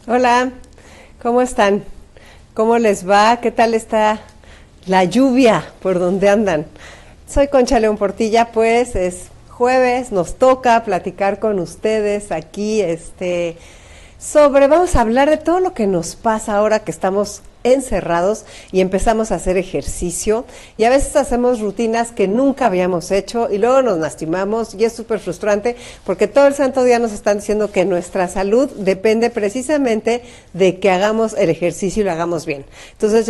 Hola, ¿cómo están? ¿Cómo les va? ¿Qué tal está la lluvia por donde andan? Soy Concha León Portilla, pues es jueves, nos toca platicar con ustedes aquí, vamos a hablar de todo lo que nos pasa ahora que estamos encerrados y empezamos a hacer ejercicio y a veces hacemos rutinas que nunca habíamos hecho y luego nos lastimamos y es súper frustrante porque todo el santo día nos están diciendo que nuestra salud depende precisamente de que hagamos el ejercicio y lo hagamos bien. Entonces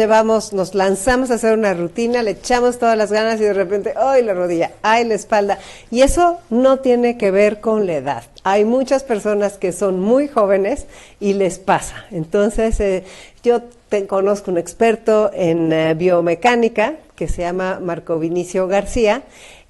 nos lanzamos a hacer una rutina, le echamos todas las ganas y de repente, ¡ay la rodilla! ¡Ay la espalda! Y eso no tiene que ver con la edad. Hay muchas personas que son muy jóvenes y les pasa. Entonces, conozco un experto en biomecánica que se llama Marco Vinicio García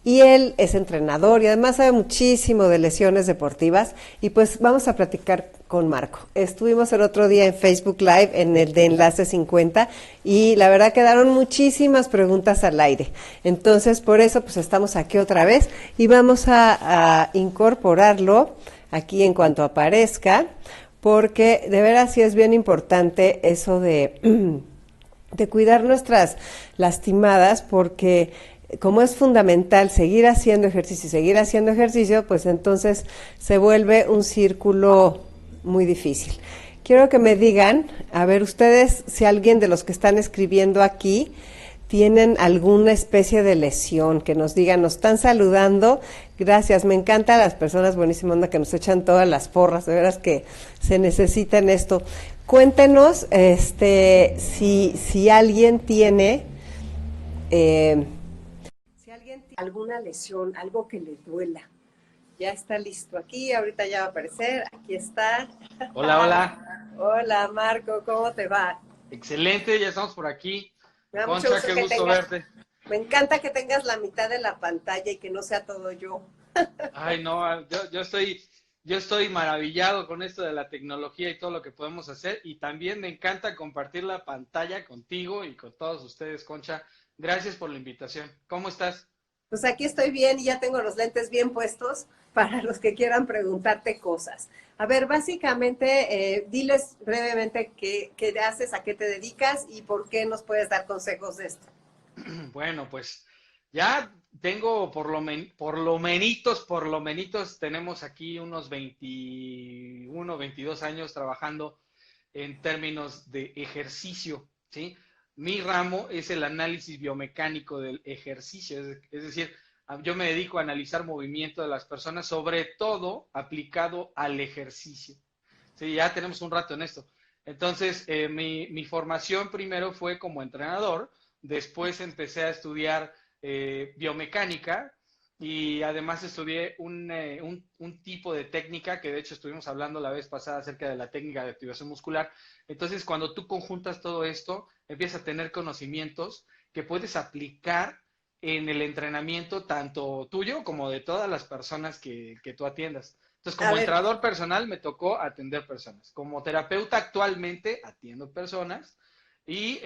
y él es entrenador y además sabe muchísimo de lesiones deportivas y pues vamos a platicar con Marco. Estuvimos el otro día en Facebook Live en el de Enlace 50 y la verdad quedaron muchísimas preguntas al aire. Entonces por eso pues estamos aquí otra vez y vamos a incorporarlo aquí en cuanto aparezca porque de veras sí es bien importante eso de cuidar nuestras lastimadas, porque como es fundamental seguir haciendo ejercicio, pues entonces se vuelve un círculo muy difícil. Quiero que me digan, a ver ustedes, si alguien de los que están escribiendo aquí tienen alguna especie de lesión, que nos digan, nos están saludando, gracias, me encantan las personas buenísimas onda que nos echan todas las porras, de veras que se necesita en esto. Cuéntenos, si alguien tiene, alguna lesión, algo que le duela. Ya está listo aquí, ahorita ya va a aparecer, aquí está. Hola, hola. Hola Marco, ¿cómo te va? Excelente, ya estamos por aquí. Me da mucho Concha, gusto qué que gusto tengas, verte. me encanta que tengas la mitad de la pantalla y que no sea todo yo. Ay, no, yo estoy maravillado con esto de la tecnología y todo lo que podemos hacer. Y también me encanta compartir la pantalla contigo y con todos ustedes, Concha. Gracias por la invitación. ¿Cómo estás? Pues aquí estoy bien y ya tengo los lentes bien puestos para los que quieran preguntarte cosas. A ver, básicamente, diles brevemente qué haces, a qué te dedicas y por qué nos puedes dar consejos de esto. Bueno, pues ya tengo por lo menitos, tenemos aquí unos 21, 22 años trabajando en términos de ejercicio, ¿sí? Mi ramo es el análisis biomecánico del ejercicio, es decir, yo me dedico a analizar movimiento de las personas, sobre todo aplicado al ejercicio. Sí, ya tenemos un rato en esto. Entonces, mi formación primero fue como entrenador, después empecé a estudiar biomecánica y además estudié un tipo de técnica que de hecho estuvimos hablando la vez pasada acerca de la técnica de activación muscular. Entonces, cuando tú conjuntas todo esto, empiezas a tener conocimientos que puedes aplicar en el entrenamiento tanto tuyo como de todas las personas que tú atiendas. Entonces, A como ver, entrenador personal me tocó atender personas. Como terapeuta actualmente atiendo personas y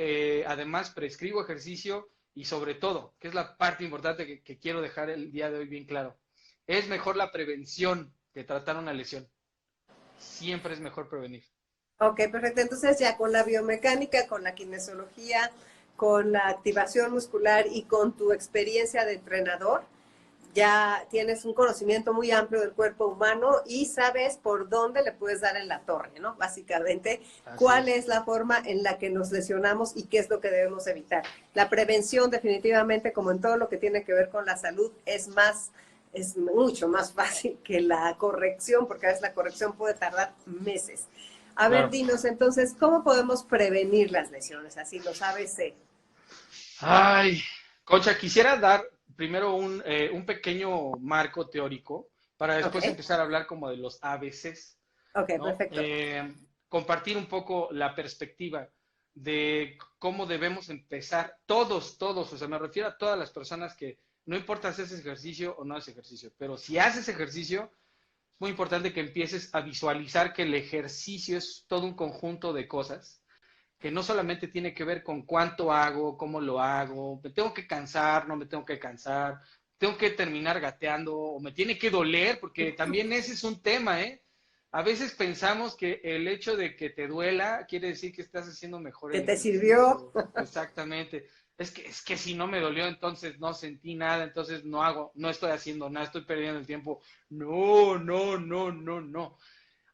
además prescribo ejercicio y sobre todo, que es la parte importante que quiero dejar el día de hoy bien claro, es mejor la prevención que tratar una lesión. Siempre es mejor prevenir. ok, perfecto. Entonces ya con la biomecánica, con la kinesiología, con la activación muscular y con tu experiencia de entrenador, ya tienes un conocimiento muy amplio del cuerpo humano y sabes por dónde le puedes dar en la torre, ¿no? Básicamente, Así cuál es. es la forma en la que nos lesionamos y qué es lo que debemos evitar. La prevención definitivamente, como en todo lo que tiene que ver con la salud, es mucho más fácil que la corrección, porque a veces la corrección puede tardar meses. A ver, Claro. dinos entonces, ¿cómo podemos prevenir las lesiones? Así los ABC. Ay, Concha, quisiera dar primero un pequeño marco teórico para Ok, después empezar a hablar como de los ABCs. ok, ¿No? perfecto. Compartir un poco la perspectiva de cómo debemos empezar, todos, o sea, me refiero a todas las personas que no importa si haces ejercicio o no haces ejercicio, pero si haces ejercicio, es muy importante que empieces a visualizar que el ejercicio es todo un conjunto de cosas que no solamente tiene que ver con cuánto hago, cómo lo hago, me tengo que cansar, no me tengo que cansar, tengo que terminar gateando o me tiene que doler, porque también ese es un tema, ¿eh? A veces pensamos que el hecho de que te duela quiere decir que estás haciendo mejor ¿Que el te sirvió? ejercicio. Exactamente. Es que si no me dolió, entonces no sentí nada, entonces no hago, no estoy haciendo nada, estoy perdiendo el tiempo. No, no, no, no, no.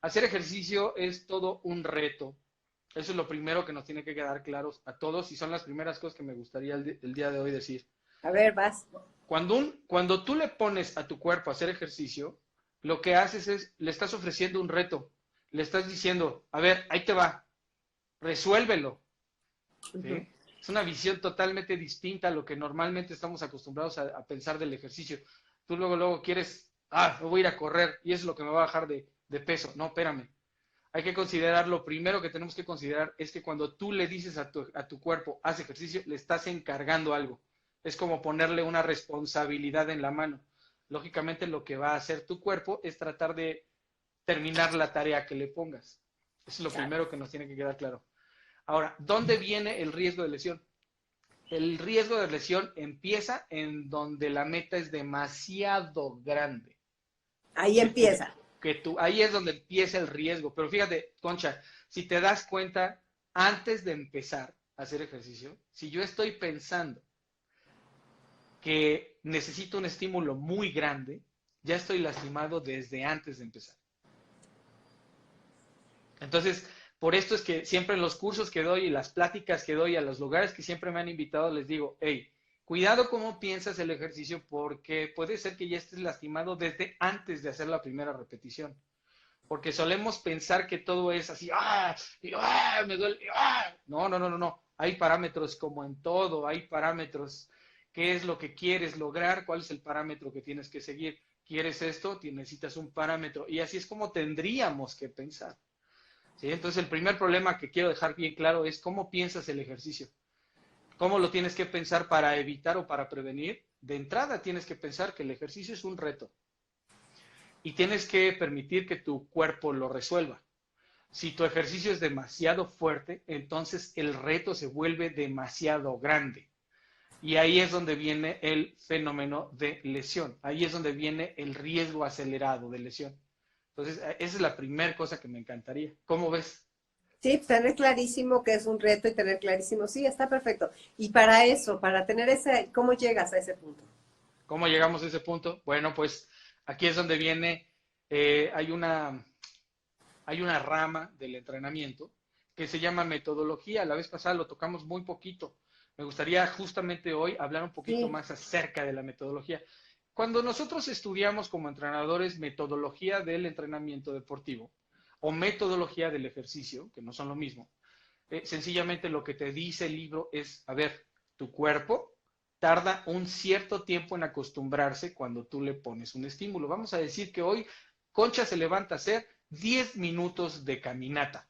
Hacer ejercicio es todo un reto. Eso es lo primero que nos tiene que quedar claros a todos y son las primeras cosas que me gustaría el día de hoy decir. A ver, vas. Cuando tú le pones a tu cuerpo a hacer ejercicio, lo que haces es, le estás ofreciendo un reto, le estás diciendo, a ver, ahí te va, resuélvelo, Ujú. ¿sí? Es una visión totalmente distinta a lo que normalmente estamos acostumbrados a pensar del ejercicio. Tú luego quieres, me voy a ir a correr y eso es lo que me va a bajar de peso. No, espérame. Hay que considerar, lo primero que tenemos que considerar es que cuando tú le dices a tu cuerpo, haz ejercicio, le estás encargando algo. Es como ponerle una responsabilidad en la mano. Lógicamente lo que va a hacer tu cuerpo es tratar de terminar la tarea que le pongas. Eso es lo Claro. primero que nos tiene que quedar claro. Ahora, ¿dónde viene el riesgo de lesión? El riesgo de lesión empieza en donde la meta es demasiado grande. Ahí Que tú, empieza. ahí es donde empieza el riesgo. Pero fíjate, Concha, si te das cuenta, antes de empezar a hacer ejercicio, si yo estoy pensando que necesito un estímulo muy grande, ya estoy lastimado desde antes de empezar. Entonces, por esto es que siempre en los cursos que doy y las pláticas que doy a los lugares que siempre me han invitado, les digo, hey, cuidado cómo piensas el ejercicio porque puede ser que ya estés lastimado desde antes de hacer la primera repetición. Porque solemos pensar que todo es así, me duele, No, no, no, no, no. Hay parámetros como en todo, hay parámetros. ¿Qué es lo que quieres lograr? ¿Cuál es el parámetro que tienes que seguir? ¿Quieres esto? Necesitas un parámetro. Y así es como tendríamos que pensar. ¿Sí? Entonces, el primer problema que quiero dejar bien claro es cómo piensas el ejercicio. ¿Cómo lo tienes que pensar para evitar o para prevenir? De entrada tienes que pensar que el ejercicio es un reto y tienes que permitir que tu cuerpo lo resuelva. Si tu ejercicio es demasiado fuerte, entonces el reto se vuelve demasiado grande. Y ahí es donde viene el fenómeno de lesión. Ahí es donde viene el riesgo acelerado de lesión. Entonces, esa es la primera cosa que me encantaría. ¿Cómo ves? Sí, tener clarísimo que es un reto y tener clarísimo, sí, está perfecto. Y para eso, para tener ese, ¿cómo llegas a ese punto? ¿Cómo llegamos a ese punto? Bueno, pues aquí es donde viene, hay una rama del entrenamiento que se llama metodología. La vez pasada lo tocamos muy poquito. Me gustaría justamente hoy hablar un poquito Sí, más acerca de la metodología. Cuando nosotros estudiamos como entrenadores metodología del entrenamiento deportivo o metodología del ejercicio, que no son lo mismo, sencillamente lo que te dice el libro es, a ver, tu cuerpo tarda un cierto tiempo en acostumbrarse cuando tú le pones un estímulo. Vamos a decir que hoy Concha se levanta a hacer 10 minutos de caminata,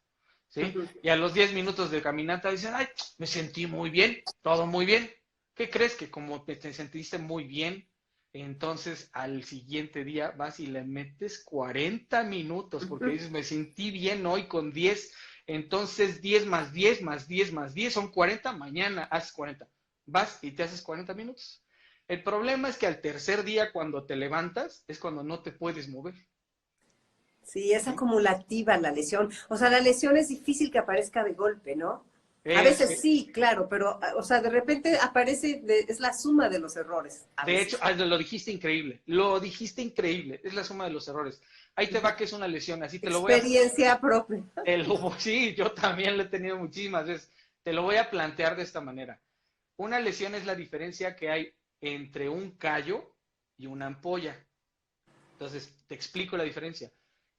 ¿sí? ujú. Y a los 10 minutos de caminata dicen, ay, me sentí muy bien, todo muy bien. ¿Qué crees? Que como te sentiste muy bien, entonces al siguiente día vas y le metes 40 minutos, porque Ujú. dices, me sentí bien hoy con 10, entonces 10 más 10 más 10 más 10 son 40, mañana haces 40. Vas y te haces 40 minutos. El problema es que al tercer día, cuando te levantas, es cuando no te puedes mover. Sí, es ¿Sí? acumulativa la lesión. O sea, la lesión es difícil que aparezca de golpe, ¿no? A Es, veces sí, claro, pero, o sea, de repente aparece, es la suma de los errores, a de hecho, veces. lo dijiste increíble, lo dijiste increíble, es la suma de los errores. Ahí te Ujú. va que es una lesión, así te lo voy a, Experiencia propia. sí, yo también lo he tenido muchísimas veces, te lo voy a plantear de esta manera. Una lesión es la diferencia que hay entre un callo y una ampolla. Entonces, te explico la diferencia.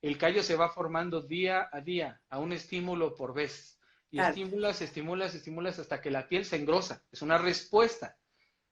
El callo se va formando día a día, a un estímulo por vez. Y Claro. estimulas, estimulas, estimulas hasta que la piel se engrosa. Es una respuesta.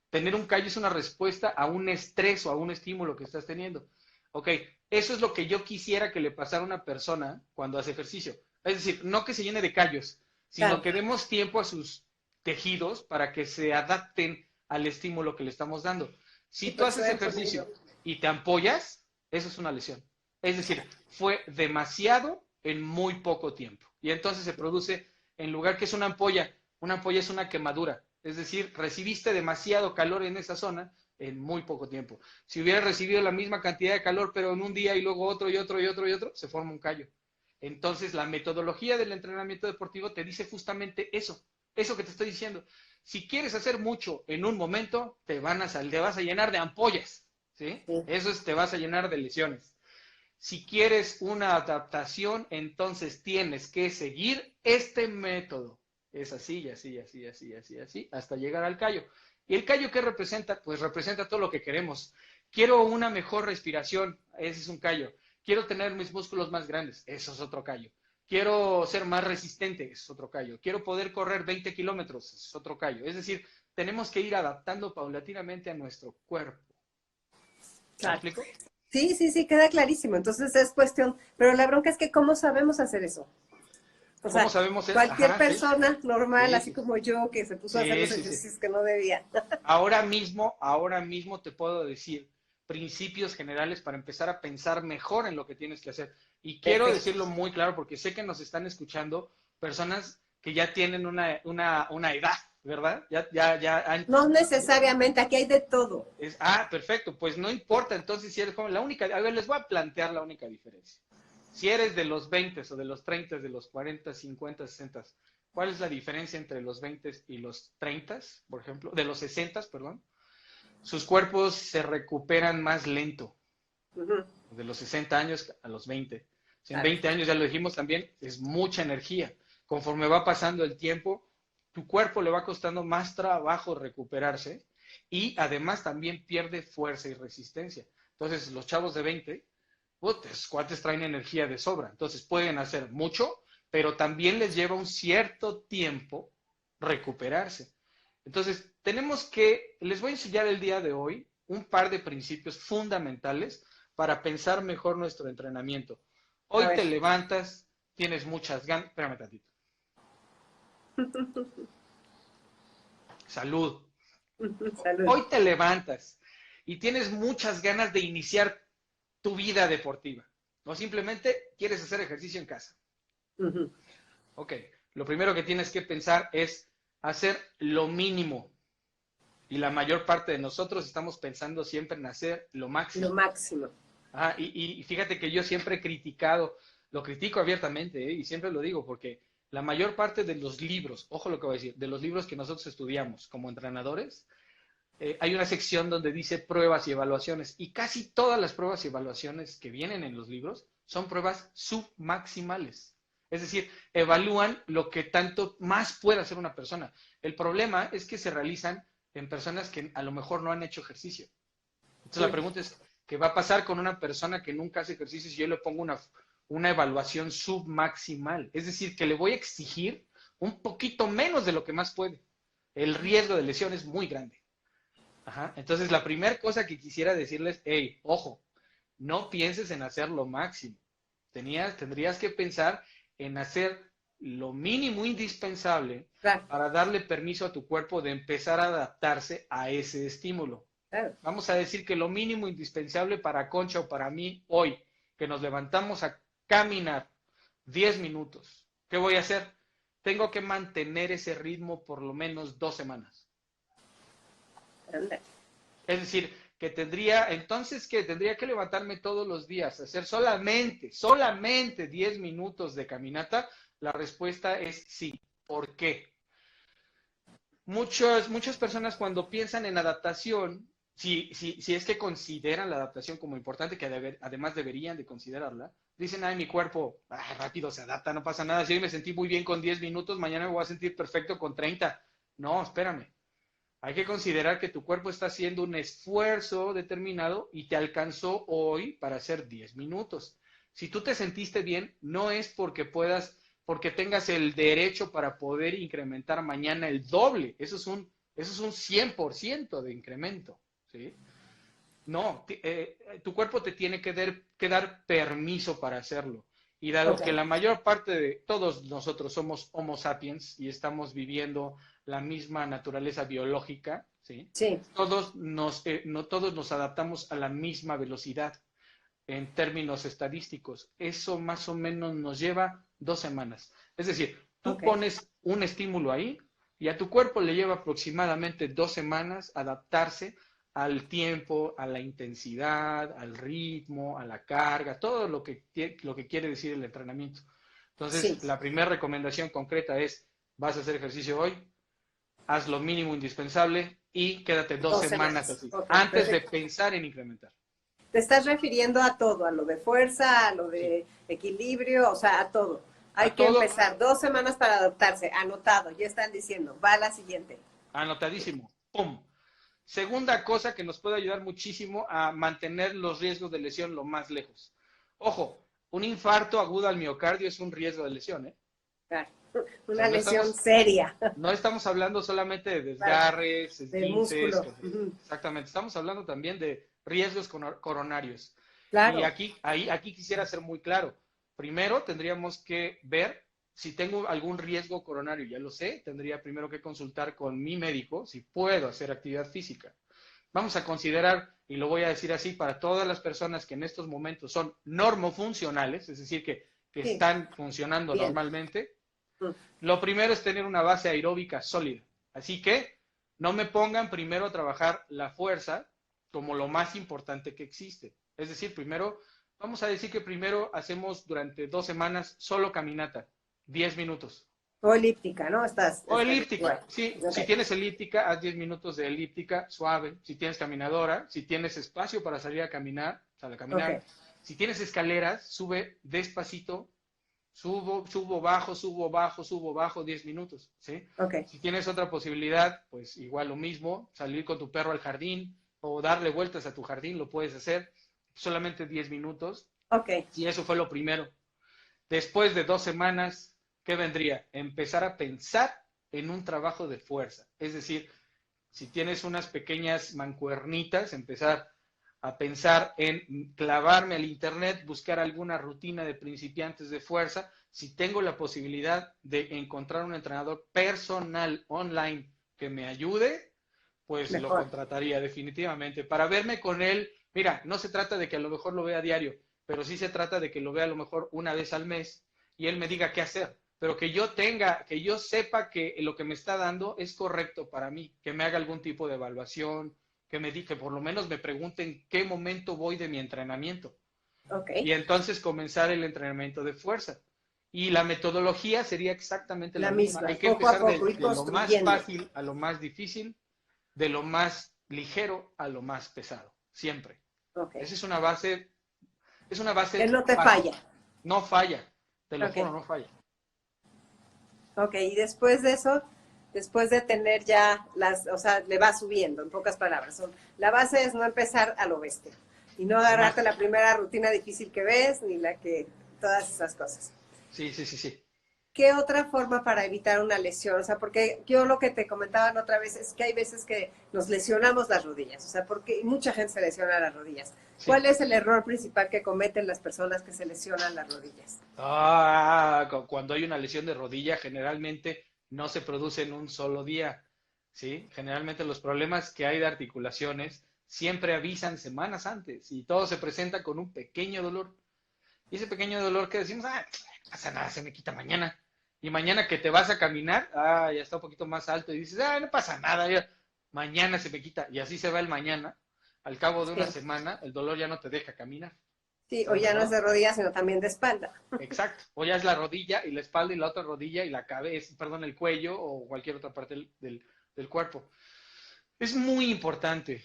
Tener un callo es una respuesta a un estrés o a un estímulo que estás teniendo. Ok, eso es lo que yo quisiera que le pasara a una persona cuando hace ejercicio. Es decir, no que se llene de callos, sino Claro. que demos tiempo a sus tejidos para que se adapten al estímulo que le estamos dando. Si tú Súper haces suerte, amigo. ejercicio y te ampollas, eso es una lesión. Es decir, fue demasiado en muy poco tiempo. Y entonces se produce, en lugar que es una ampolla es una quemadura. Es decir, recibiste demasiado calor en esa zona, en muy poco tiempo. Si hubiera recibido la misma cantidad de calor, pero en un día y luego otro y otro y otro y otro, se forma un callo. Entonces, la metodología del entrenamiento deportivo te dice justamente eso que te estoy diciendo. Si quieres hacer mucho en un momento, te vas a llenar de ampollas, ¿sí? Sí. Eso es, te vas a llenar de lesiones. Si quieres una adaptación, entonces tienes que seguir este método. Es así, y así, así, así, así, así, hasta llegar al callo. ¿Y el callo qué representa? Pues representa todo lo que queremos. Quiero una mejor respiración, ese es un callo. Quiero tener mis músculos más grandes, eso es otro callo. Quiero ser más resistente, eso es otro callo. Quiero poder correr 20 kilómetros, eso es otro callo. Es decir, tenemos que ir adaptando paulatinamente a nuestro cuerpo. ¿Me Claro. explico? Sí, sí, sí, queda clarísimo. Entonces es cuestión, pero la bronca es que ¿cómo sabemos hacer eso? O ¿Cómo sea, sabemos eso? cualquier Ajá, sí. persona normal, Sí, así sí, como yo, que se puso a hacer sí, los sí, sí. ejercicios que no debía. Ahora mismo te puedo decir principios generales para empezar a pensar mejor en lo que tienes que hacer. Y quiero Perfecto. decirlo muy claro porque sé que nos están escuchando personas que ya tienen una edad, ¿verdad? Ya han, No necesariamente, aquí hay de todo. perfecto, pues no importa entonces si eres joven, a ver, les voy a plantear la única diferencia. Si eres de los 20 o de los 30, de los 40, 50, 60, ¿cuál es la diferencia entre los 20 y los 30, por ejemplo? De los 60, perdón. Sus cuerpos se recuperan más lento, Ujú, de los 60 años a los 20. Si en claro. 20 años, ya lo dijimos también, es mucha energía. Conforme va pasando el tiempo, tu cuerpo le va costando más trabajo recuperarse y además también pierde fuerza y resistencia. Entonces, los chavos de 20, esos cuates traen energía de sobra. Entonces, pueden hacer mucho, pero también les lleva un cierto tiempo recuperarse. Entonces, les voy a enseñar el día de hoy un par de principios fundamentales para pensar mejor nuestro entrenamiento. A Hoy ver. te levantas, tienes muchas ganas, espérame tantito, salud. Salud. Hoy te levantas y tienes muchas ganas de iniciar tu vida deportiva o simplemente quieres hacer ejercicio en casa. Ujú. Ok, lo primero que tienes que pensar es hacer lo mínimo. Y la mayor parte de nosotros estamos pensando siempre en hacer lo Lo máximo. máximo. Y fíjate que yo siempre he criticado, lo critico abiertamente, y siempre lo digo, porque la mayor parte de los libros, ojo lo que voy a decir, de los libros que nosotros estudiamos como entrenadores, hay una sección donde dice pruebas y evaluaciones, y casi todas las pruebas y evaluaciones que vienen en los libros son pruebas submaximales. Es decir, evalúan lo que tanto más puede hacer una persona. El problema es que se realizan en personas que a lo mejor no han hecho ejercicio. Entonces la Sí. pregunta es, ¿qué va a pasar con una persona que nunca hace ejercicio si yo le pongo una evaluación submaximal? Es decir, que le voy a exigir un poquito menos de lo que más puede. El riesgo de lesión es muy grande. Ajá. Entonces, la primera cosa que quisiera decirles, hey, ojo, no pienses en hacer lo máximo. Tendrías que pensar en hacer lo mínimo indispensable Claro, para darle permiso a tu cuerpo de empezar a adaptarse a ese estímulo. claro. Vamos a decir que lo mínimo indispensable para Concha o para mí hoy, que nos levantamos a caminar 10 minutos, ¿qué voy a hacer? Tengo que mantener ese ritmo por lo menos 2 semanas. Anda. Es decir, tendría que levantarme todos los días, hacer solamente 10 minutos de caminata. La respuesta es sí. ¿Por qué? Muchas personas cuando piensan en adaptación, si es que consideran la adaptación como importante, que además deberían de considerarla, dicen, ay, mi cuerpo rápido se adapta, no pasa nada, si hoy me sentí muy bien con 10 minutos, mañana me voy a sentir perfecto con 30. No, espérame. Hay que considerar que tu cuerpo está haciendo un esfuerzo determinado y te alcanzó hoy para hacer 10 minutos. Si tú te sentiste bien, no es porque tengas el derecho para poder incrementar mañana el doble. Eso es un 100% de incremento, ¿sí? No, tu cuerpo te tiene que dar permiso para hacerlo. Y dado Ok. que la mayor parte de todos nosotros somos Homo sapiens y estamos viviendo la misma naturaleza biológica, ¿sí? Sí. No todos nos adaptamos a la misma velocidad en términos estadísticos. Eso más o menos nos lleva 2 semanas. Es decir, tú Ok. pones un estímulo ahí y a tu cuerpo le lleva aproximadamente 2 semanas adaptarse al tiempo, a la intensidad, al ritmo, a la carga, todo lo que quiere decir el entrenamiento. Sí, Entonces, la primera recomendación concreta es, vas a hacer ejercicio hoy, haz lo mínimo indispensable y quédate 2 semanas semanas. así, Ok, antes de perfecto. pensar en incrementar. Te estás refiriendo a todo, a lo de fuerza, a lo Sí, de equilibrio, o sea, a todo. Hay a que todo, empezar 2 semanas para adaptarse, anotado, ya están diciendo, va la siguiente. anotadísimo. ¡Pum! Segunda cosa que nos puede ayudar muchísimo a mantener los riesgos de lesión lo más lejos. Ojo, un infarto agudo al miocardio es un riesgo de lesión, ¿eh? Claro. O sea, Una lesión seria no estamos hablando solamente de para desgarres, del esguinces, músculo. Ujú. exactamente, estamos hablando también de riesgos coronarios. Y Claro, aquí quisiera ser muy claro. Primero tendríamos que ver si tengo algún riesgo coronario, ya lo sé, tendría primero que consultar con mi médico si puedo hacer actividad física. Vamos a considerar, y lo voy a decir así, para todas las personas que en estos momentos son normofuncionales, es decir, que sí, están funcionando bien. normalmente, Mm, lo primero es tener una base aeróbica sólida. Así que no me pongan primero a trabajar la fuerza como lo más importante que existe. Es decir, primero, vamos a decir que primero hacemos durante 2 semanas solo caminata, 10 minutos. O elíptica, ¿no? O Estás elíptica, igual. Sí, Ok, si tienes elíptica, haz 10 minutos de elíptica suave. Si tienes caminadora, si tienes espacio para salir a caminar, sal a ok, caminar. Si tienes escaleras, sube despacito, subo, bajo, subo, bajo, subo, bajo, 10 minutos, ¿sí? ok, Si tienes otra posibilidad, pues igual lo mismo, salir con tu perro al jardín o darle vueltas a tu jardín, lo puedes hacer solamente 10 minutos. ok. Y eso fue lo primero. Después de 2 semanas, ¿qué vendría? Empezar a pensar en un trabajo de fuerza. Es decir, si tienes unas pequeñas mancuernitas, empezar a pensar en clavarme al internet, buscar alguna rutina de principiantes de fuerza. Si tengo la posibilidad de encontrar un entrenador personal online que me ayude, pues lo Mejor. contrataría definitivamente para verme con él. Mira, no se trata de que a lo mejor lo vea a diario, pero sí se trata de que lo vea a lo mejor una vez al mes y él me diga qué hacer, pero que yo sepa que lo que me está dando es correcto para mí, que me haga algún tipo de evaluación, que por lo menos me pregunte en qué momento voy de mi entrenamiento Ok. y entonces comenzar el entrenamiento de fuerza. Y la metodología sería exactamente La la misma. misma, Hay que poco a empezar poco, ir de lo más construyendo. fácil a lo más difícil, de lo más ligero a lo más pesado, siempre. Ok. Esa es una Que base no te falla. básica. No falla, te lo Ok. juro, no falla. Ok, y después de eso, después de tener ya las, o sea, le va subiendo, en pocas palabras. La base es no empezar a lo bestia y no agarrarte Jamás. la primera rutina difícil que ves, ni la que, todas esas cosas. Sí, sí, sí, sí. ¿Qué otra forma para evitar una lesión? O sea, porque yo lo que te comentaban otra vez es que hay veces que nos lesionamos las rodillas, o sea, porque mucha gente se lesiona las rodillas. ¿Cuál Sí. es el error principal que cometen las personas que se lesionan las rodillas? Cuando hay una lesión de rodilla, generalmente no se produce en un solo día, ¿sí? Generalmente los problemas que hay de articulaciones siempre avisan semanas antes y todo se presenta con un pequeño dolor. Y ese pequeño dolor que decimos, no pasa nada, se me quita mañana. Y mañana que te vas a caminar, ya está un poquito más alto y dices, no pasa nada, ya, mañana se me quita. Y así se va el mañana. Al cabo de una Sí, semana, el dolor ya no te deja caminar. sí, o ¿Estamos de ya no es acuerdo? de rodillas, sino también de espalda. Exacto. O ya es la rodilla y la espalda y la otra rodilla y la cabeza, perdón, el cuello o cualquier otra parte del cuerpo. Es muy importante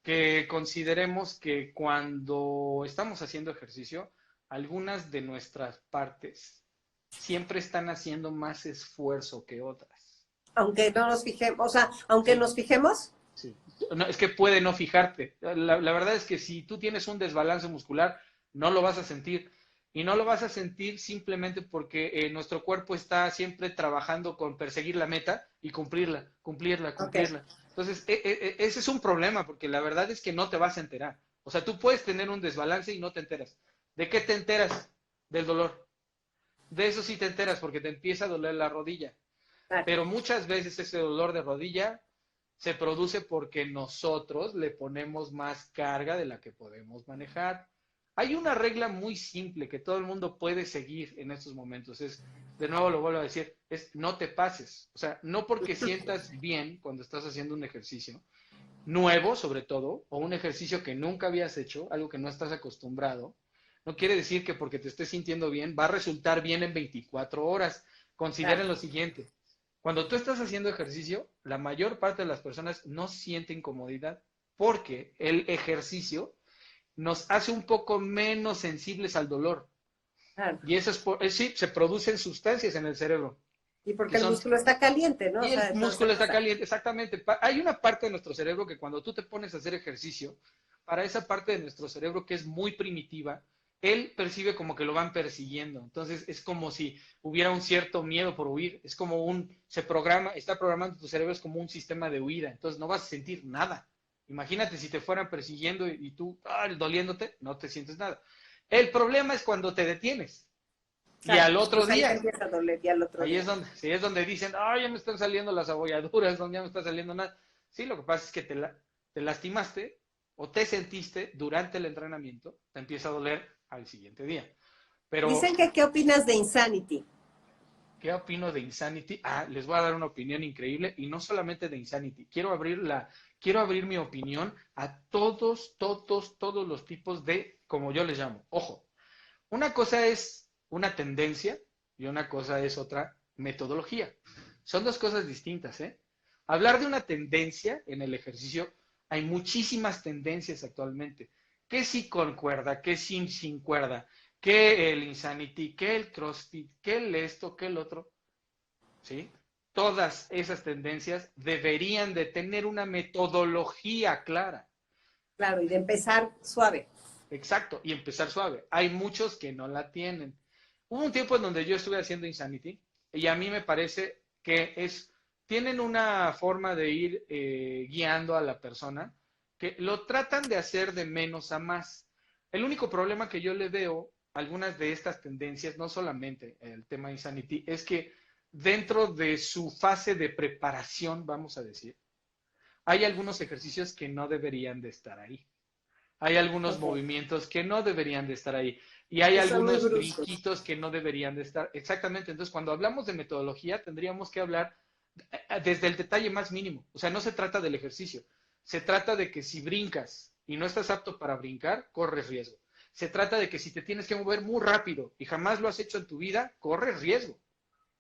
que consideremos que cuando estamos haciendo ejercicio, algunas de nuestras partes siempre están haciendo más esfuerzo que otras. Aunque no nos fijemos, o sea, aunque Sí, nos fijemos, sí. No, es que puede no fijarte. La verdad es que si tú tienes un desbalance muscular, no lo vas a sentir. Y no lo vas a sentir simplemente porque nuestro cuerpo está siempre trabajando con perseguir la meta y cumplirla, cumplirla, ok, cumplirla. Entonces, ese es un problema porque la verdad es que no te vas a enterar. O sea, tú puedes tener un desbalance y no te enteras. ¿De qué te enteras? Del dolor. De eso sí te enteras porque te empieza a doler la rodilla. claro. Pero muchas veces ese dolor de rodilla se produce porque nosotros le ponemos más carga de la que podemos manejar. Hay una regla muy simple que todo el mundo puede seguir en estos momentos. De nuevo lo vuelvo a decir, es no te pases. O sea, no porque sientas bien cuando estás haciendo un ejercicio, nuevo sobre todo, o un ejercicio que nunca habías hecho, algo que no estás acostumbrado, no quiere decir que porque te estés sintiendo bien va a resultar bien en 24 horas. Claro. Consideren lo siguiente. Cuando tú estás haciendo ejercicio, la mayor parte de las personas no siente incomodidad porque el ejercicio nos hace un poco menos sensibles al dolor. Claro. Y eso sí, se producen sustancias en el cerebro, Y que porque el son, músculo está caliente, ¿no? O y el sea, toda esa músculo está cosa. caliente, exactamente. Hay una parte de nuestro cerebro que cuando tú te pones a hacer ejercicio, para esa parte de nuestro cerebro que es muy primitiva, él percibe como que lo van persiguiendo. Entonces es como si hubiera un cierto miedo por huir. Es como se programa, está programando tu cerebro, es como un sistema de huida. Entonces no vas a sentir nada. Imagínate si te fueran persiguiendo y tú doliéndote, no te sientes nada. El problema es cuando te detienes. Y al Exacto. otro Pues ahí te día, empieza a doler ya el otro ahí día. es donde, sí, es donde dicen, ya me están saliendo las abolladuras, ya me está saliendo nada. Sí, lo que pasa es que te lastimaste o te sentiste durante el entrenamiento, te empieza a doler al siguiente día. Pero, Dicen que, ¿qué opinas de Insanity? ¿qué opino de Insanity? Les voy a dar una opinión increíble y no solamente de Insanity. Quiero abrir mi opinión a todos los tipos de, como yo les llamo. Ojo, una cosa es una tendencia y una cosa es otra metodología. Son dos cosas distintas, ¿eh? Hablar de una tendencia en el ejercicio, hay muchísimas tendencias actualmente. Que si con cuerda, que sin cuerda, que el Insanity, que el CrossFit, que el esto, que el otro, ¿sí? Todas esas tendencias deberían de tener una metodología clara. Claro, y de empezar suave. Exacto, y empezar suave. Hay muchos que no la tienen. Hubo un tiempo en donde yo estuve haciendo Insanity y a mí me parece que tienen una forma de ir guiando a la persona que lo tratan de hacer de menos a más. El único problema que yo le veo a algunas de estas tendencias, no solamente el tema de Insanity, es que dentro de su fase de preparación, vamos a decir, hay algunos ejercicios que no deberían de estar ahí. Hay algunos Okay. movimientos que no deberían de estar ahí. Y hay Que son muy algunos bruscos. brinquitos que no deberían de estar. Exactamente. Entonces, cuando hablamos de metodología, tendríamos que hablar desde el detalle más mínimo. O sea, no se trata del ejercicio. Se trata de que si brincas y no estás apto para brincar, corres riesgo. Se trata de que si te tienes que mover muy rápido y jamás lo has hecho en tu vida, corres riesgo.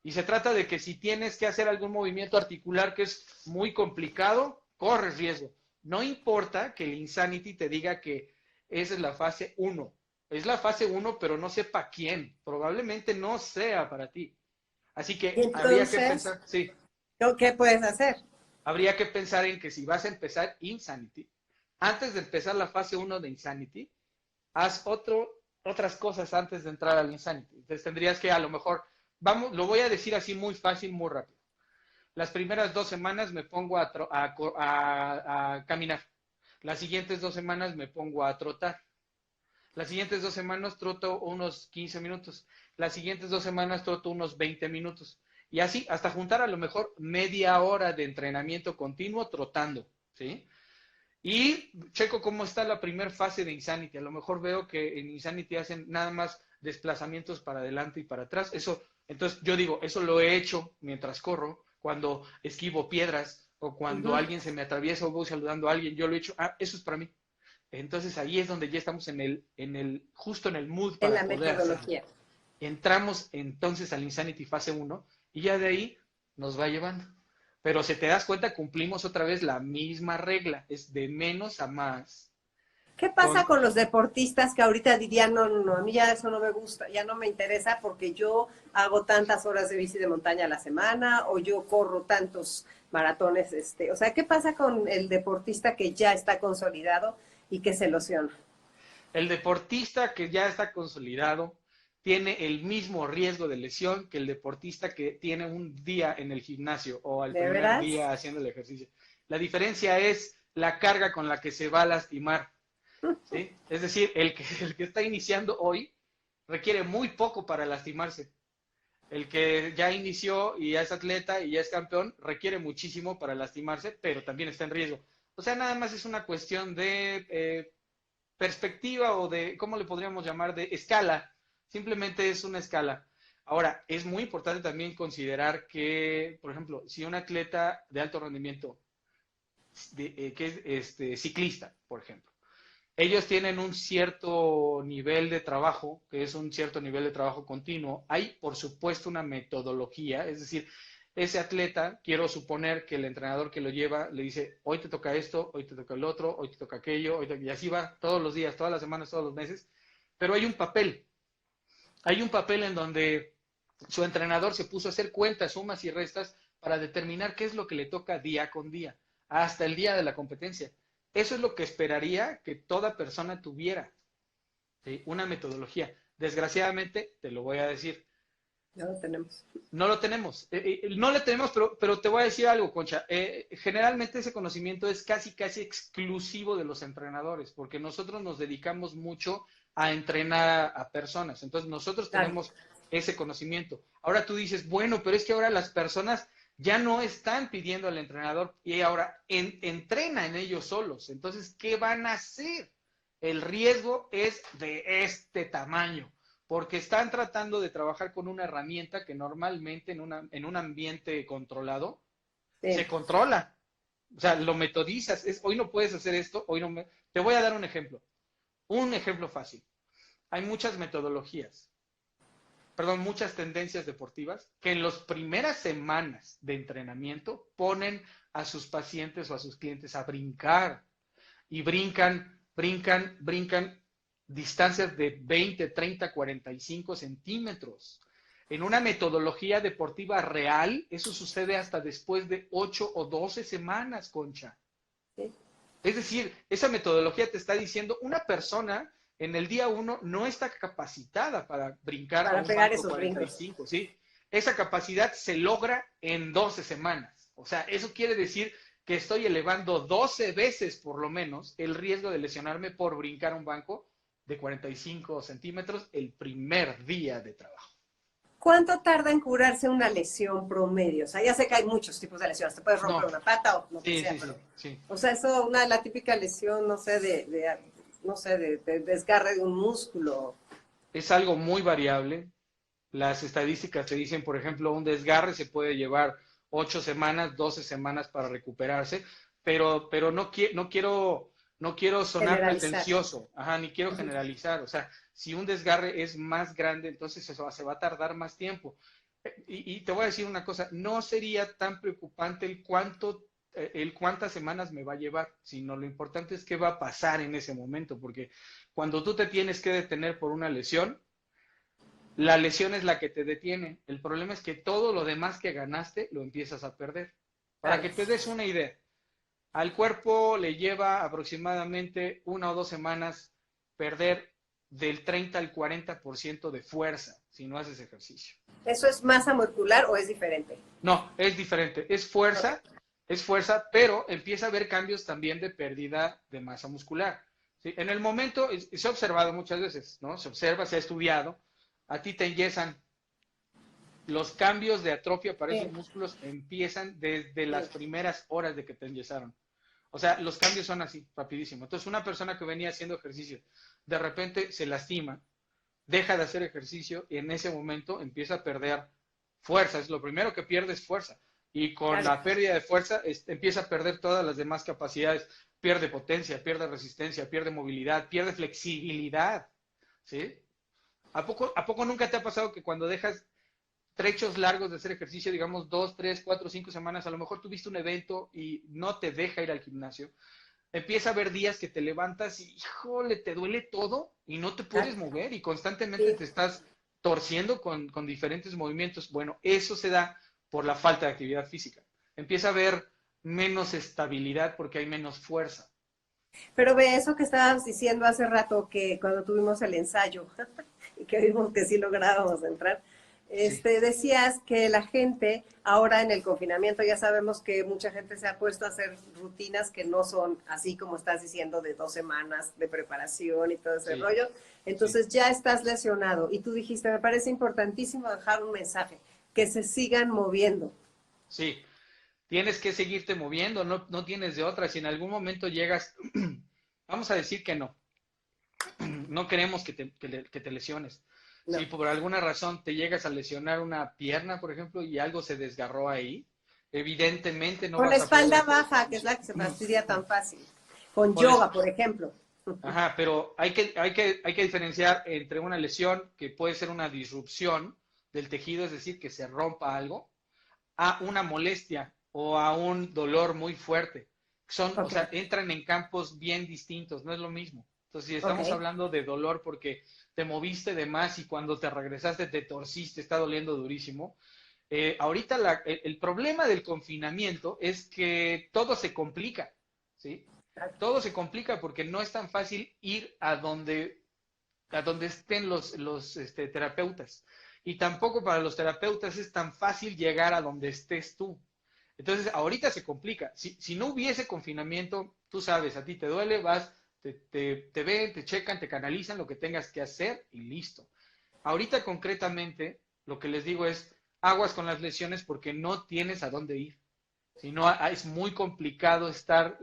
Y se trata de que si tienes que hacer algún movimiento articular que es muy complicado, corres riesgo. No importa que el Insanity te diga que esa es la fase uno. Es la fase uno, pero no sepa quién. Probablemente no sea para ti. Así Y que habría que entonces, pensar, sí, ¿qué puedes hacer? habría que pensar en que si vas a empezar Insanity, antes de empezar la fase uno de Insanity, haz otras cosas antes de entrar al Insanity. Entonces tendrías que a lo mejor, lo voy a decir así muy fácil, muy rápido. Las primeras 2 semanas me pongo a caminar. Las siguientes 2 semanas me pongo a trotar. Las siguientes 2 semanas troto unos 15 minutos. Las siguientes 2 semanas troto unos 20 minutos. Y así, hasta juntar a lo mejor media hora de entrenamiento continuo trotando, ¿sí? Y checo cómo está la primera fase de Insanity. A lo mejor veo que en Insanity hacen nada más desplazamientos para adelante y para atrás. Entonces yo digo, eso lo he hecho mientras corro, cuando esquivo piedras o cuando Ujú. alguien se me atraviesa o voy saludando a alguien, yo lo he hecho. Eso es para mí. Entonces ahí es donde ya estamos justo en el mood En para la poder hacerlo. metodología. Entramos entonces al Insanity fase uno y ya de ahí nos va llevando. Pero si te das cuenta, cumplimos otra vez la misma regla, es de menos a más. ¿Qué pasa Con con los deportistas que ahorita dirían, no, no, no, a mí ya eso no me gusta, ya no me interesa porque yo hago tantas horas de bici de montaña a la semana o yo corro tantos maratones, o sea, ¿qué pasa con el deportista que ya está consolidado y que se lesiona? el deportista que ya está consolidado tiene el mismo riesgo de lesión que el deportista que tiene un día en el gimnasio o el ¿De primer veras? día haciendo el ejercicio. La diferencia es la carga con la que se va a lastimar, ¿sí? Es decir, el que está iniciando hoy requiere muy poco para lastimarse. El que ya inició y ya es atleta y ya es campeón requiere muchísimo para lastimarse, pero también está en riesgo. O sea, nada más es una cuestión de perspectiva o de, ¿cómo le podríamos llamar? De escala. Simplemente es una escala. Ahora, es muy importante también considerar que, por ejemplo, si un atleta de alto rendimiento que es ciclista, por ejemplo. Ellos tienen un cierto nivel de trabajo, que es un cierto nivel de trabajo continuo. Hay, por supuesto, una metodología, es decir, ese atleta, quiero suponer que el entrenador que lo lleva le dice, hoy te toca esto, hoy te toca el otro, hoy te toca aquello, y así va todos los días, todas las semanas, todos los meses, pero hay un papel en donde su entrenador se puso a hacer cuentas, sumas y restas para determinar qué es lo que le toca día con día, hasta el día de la competencia. Eso es lo que esperaría que toda persona tuviera, ¿sí? Una metodología. Desgraciadamente, te lo voy a decir, Ya lo tenemos. no lo tenemos. No lo tenemos, pero te voy a decir algo, Concha. Generalmente ese conocimiento es casi, casi exclusivo de los entrenadores, porque nosotros nos dedicamos mucho a entrenar a personas. Entonces, nosotros Claro. tenemos ese conocimiento. Ahora tú dices, bueno, pero es que ahora las personas ya no están pidiendo al entrenador y ahora entrenan ellos solos. Entonces, ¿qué van a hacer? El riesgo es de este tamaño porque están tratando de trabajar con una herramienta que normalmente en un ambiente controlado se Sí. controla. O sea, lo metodizas. Hoy no puedes hacer esto, hoy no me... Te voy a dar un ejemplo fácil. Hay muchas metodologías, perdón, muchas tendencias deportivas que en las primeras semanas de entrenamiento ponen a sus pacientes o a sus clientes a brincar y brincan distancias de 20, 30, 45 centímetros. En una metodología deportiva real, eso sucede hasta después de 8 o 12 semanas, Concha. Sí. Es decir, esa metodología te está diciendo, una persona en el día 1 no está capacitada para brincar a Para un pegar banco esos brincos. 45, ¿sí? Esa capacidad se logra en 12 semanas. O sea, eso quiere decir que estoy elevando 12 veces por lo menos el riesgo de lesionarme por brincar un banco de 45 centímetros el primer día de trabajo. ¿Cuánto tarda en curarse una lesión promedio? O sea, ya sé que hay muchos tipos de lesiones. Te puedes romper No, una pata o lo que sí, sea, sí, pero, sí, sí. o sea, eso, la típica lesión, no sé, no sé, de desgarre de un músculo. Es algo muy variable. Las estadísticas te dicen, por ejemplo, un desgarre se puede llevar 8 semanas, 12 semanas para recuperarse, pero no quiero sonar Generalizar. pretencioso, ajá, ni quiero Ujú. generalizar. O sea, si un desgarre es más grande, entonces se va a tardar más tiempo. Y te voy a decir una cosa, no sería tan preocupante el cuántas semanas me va a llevar, sino lo importante es qué va a pasar en ese momento, porque cuando tú te tienes que detener por una lesión, la lesión es la que te detiene. El problema es que todo lo demás que ganaste lo empiezas a perder. Para Claro. que te des una idea, al cuerpo le lleva aproximadamente 1 o 2 semanas perder del 30 al 40% de fuerza si no haces ejercicio. ¿Eso es masa muscular o es diferente? No, es diferente. Ok. Es fuerza, pero empieza a haber cambios también de pérdida de masa muscular. ¿Sí? En el momento, se ha observado muchas veces, ¿no? Se observa, se ha estudiado, a ti te enyesan. Los cambios de atrofia para esos Sí, músculos empiezan desde sí. las primeras horas de que te enyesaron. O sea, los cambios son así, rapidísimo. Entonces, una persona que venía haciendo ejercicio, de repente se lastima, deja de hacer ejercicio y en ese momento empieza a perder fuerza. Es lo primero que pierde es fuerza. Y con Claro. la pérdida de fuerza empieza a perder todas las demás capacidades. Pierde potencia, pierde resistencia, pierde movilidad, pierde flexibilidad. ¿Sí? A poco nunca te ha pasado que cuando dejas trechos largos de hacer ejercicio, digamos 2, 3, 4, 5 semanas, a lo mejor tuviste un evento y no te deja ir al gimnasio, empieza a haber días que te levantas y, híjole, te duele todo y no te puedes Exacto. mover y constantemente Sí. te estás torciendo con diferentes movimientos. Bueno, eso se da por la falta de actividad física. Empieza a haber menos estabilidad porque hay menos fuerza. Pero ve eso que estabas diciendo hace rato, que cuando tuvimos el ensayo y que vimos que sí lográbamos entrar, Sí, decías que la gente ahora en el confinamiento, ya sabemos que mucha gente se ha puesto a hacer rutinas que no son así como estás diciendo, de 2 semanas de preparación y todo ese sí, rollo. sí, Entonces ya estás lesionado y tú dijiste, me parece importantísimo dejar un mensaje, que se sigan moviendo. sí. Tienes que seguirte moviendo, no tienes de otra. Si en algún momento llegas, vamos a decir que no, no queremos que te lesiones. No, Si por alguna razón te llegas a lesionar una pierna, por ejemplo, y algo se desgarró ahí, evidentemente no Con la vas a poder espalda hacer baja, que es la ejercicio. que se fastidia tan fácil. Con Con la yoga, por ejemplo. Ajá, pero hay que diferenciar entre una lesión que puede ser una disrupción del tejido, es decir, que se rompa algo, a una molestia o a un dolor muy fuerte. Son, o Ok, sea, entran en campos bien distintos, no es lo mismo. Entonces, si estamos ok. hablando de dolor porque te moviste de más y cuando te regresaste te torciste, está doliendo durísimo. Ahorita el problema del confinamiento es que todo se complica, ¿sí? Todo se complica porque no es tan fácil ir a donde estén los terapeutas. Y tampoco para los terapeutas es tan fácil llegar a donde estés tú. Entonces, ahorita se complica. Si no hubiese confinamiento, tú sabes, a ti te duele, vas, te ven, te checan, te canalizan lo que tengas que hacer y listo. Ahorita concretamente, lo que les digo es, aguas con las lesiones porque no tienes a dónde ir. Si no, es muy complicado estar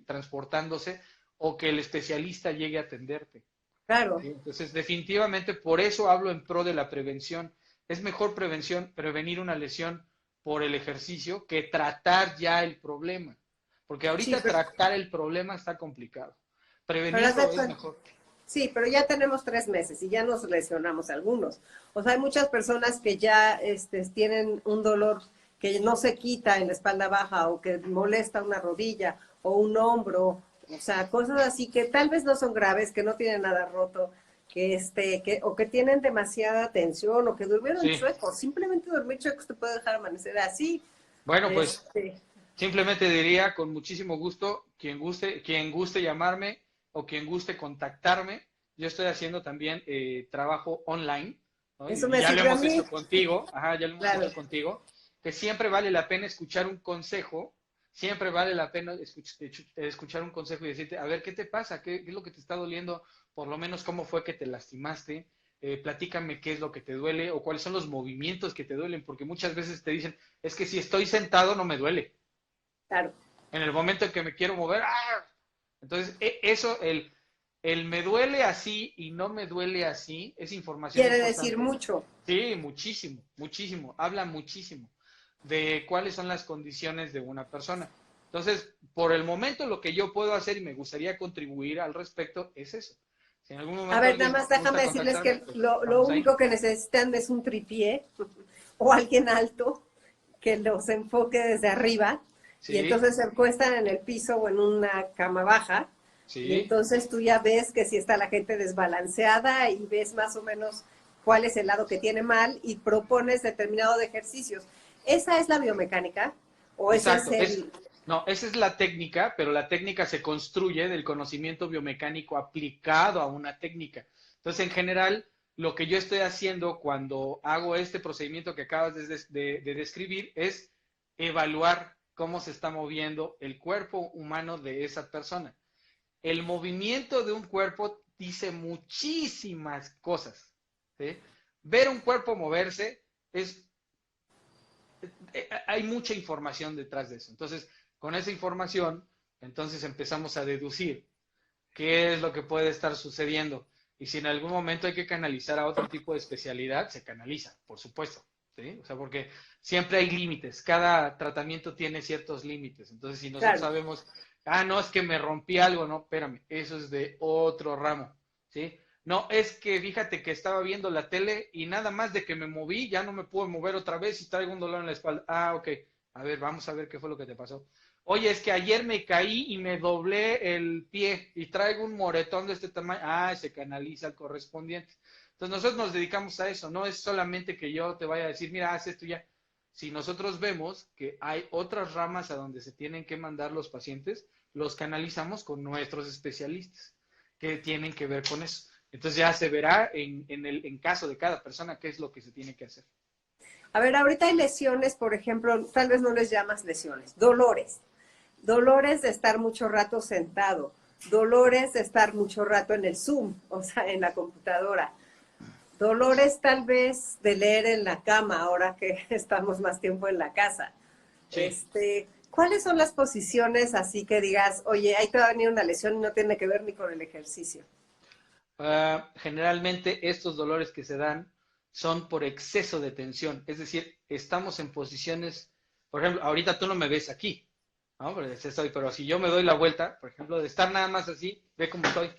transportándose o que el especialista llegue a atenderte. Claro. ¿Sí? Entonces, definitivamente por eso hablo en pro de la prevención. Es mejor prevenir una lesión por el ejercicio que tratar ya el problema. Porque Sí, ahorita tratar el problema está complicado. pero haz de Prevenirlo es cuenta- mejor. sí, pero ya tenemos 3 meses y ya nos lesionamos algunos. O sea, hay muchas personas que ya tienen un dolor que no se quita en la espalda baja o que molesta una rodilla o un hombro, o sea, cosas así que tal vez no son graves, que no tienen nada roto, o que tienen demasiada tensión o que durmieron Sí. chuecos. Simplemente dormir chuecos te puede dejar amanecer así. Bueno, pues Este, simplemente diría con muchísimo gusto, quien guste llamarme o quien guste contactarme. Yo estoy haciendo también trabajo online, ¿no? eso Y me ya lo sirve a hemos mí, hecho contigo, ajá, ya lo hemos claro. hecho contigo, que siempre vale la pena escuchar un consejo, siempre vale la pena escuchar un consejo y decirte, a ver, ¿qué te pasa? ¿Qué es lo que te está doliendo? Por lo menos, ¿cómo fue que te lastimaste? Platícame qué es lo que te duele o cuáles son los movimientos que te duelen, porque muchas veces te dicen, es que si estoy sentado no me duele. Claro. En el momento en que me quiero mover, ¡ah! Entonces, eso, el me duele así y no me duele así, es información Quiere decir importante. mucho. Sí, muchísimo, muchísimo, habla muchísimo de cuáles son las condiciones de una persona. Entonces, por el momento lo que yo puedo hacer y me gustaría contribuir al respecto es eso. Si en algún A momento ver, nada alguien más gusta déjame decirles contactarme, que pues lo estamos ahí. único que necesitan es un tripié o alguien alto que los enfoque desde arriba y Sí, entonces se acuestan en el piso o en una cama baja y sí, entonces tú ya ves que si está la gente desbalanceada y ves más o menos cuál es el lado que tiene mal y propones determinado de ejercicios. ¿Esa es la biomecánica o ese es exacto. el... No, esa es la técnica, pero la técnica se construye del conocimiento biomecánico aplicado a una técnica. Entonces, en general, lo que yo estoy haciendo cuando hago este procedimiento que acabas de describir es evaluar cómo se está moviendo el cuerpo humano de esa persona. El movimiento de un cuerpo dice muchísimas cosas. ¿Sí? Ver un cuerpo moverse es hay mucha información detrás de eso. Entonces, con esa información, entonces empezamos a deducir qué es lo que puede estar sucediendo. Y si en algún momento hay que canalizar a otro tipo de especialidad, se canaliza, por supuesto. ¿Sí? O sea, porque siempre hay límites. Cada tratamiento tiene ciertos límites. Entonces, si nosotros Claro, sabemos, ah, no, es que me rompí algo, no, espérame, eso es de otro ramo. ¿Sí? No, es que fíjate que estaba viendo la tele y nada más de que me moví, ya no me puedo mover otra vez y traigo un dolor en la espalda. Ah, ok. A ver, vamos a ver qué fue lo que te pasó. Oye, es que ayer me caí y me doblé el pie y traigo un moretón de este tamaño. Ah, se canaliza el correspondiente. Entonces nosotros nos dedicamos a eso, no es solamente que yo te vaya a decir, mira, haz esto ya. Si nosotros vemos que hay otras ramas a donde se tienen que mandar los pacientes, los canalizamos con nuestros especialistas que tienen que ver con eso. Entonces ya se verá en caso de cada persona qué es lo que se tiene que hacer. a ver, ahorita hay lesiones, por ejemplo, tal vez no les llamas lesiones, dolores. Dolores de estar mucho rato sentado, dolores de estar mucho rato en el Zoom, o sea, en la computadora, dolores tal vez de leer en la cama ahora que estamos más tiempo en la casa. Sí. ¿Cuáles son las posiciones así que digas, oye, ahí te va a venir una lesión y no tiene que ver ni con el ejercicio? Generalmente estos dolores que se dan son por exceso de tensión, es decir, estamos en posiciones Por ejemplo, ahorita tú no me ves aquí, ¿no? Pero si yo me doy la vuelta, por ejemplo, de estar nada más así, ve cómo estoy.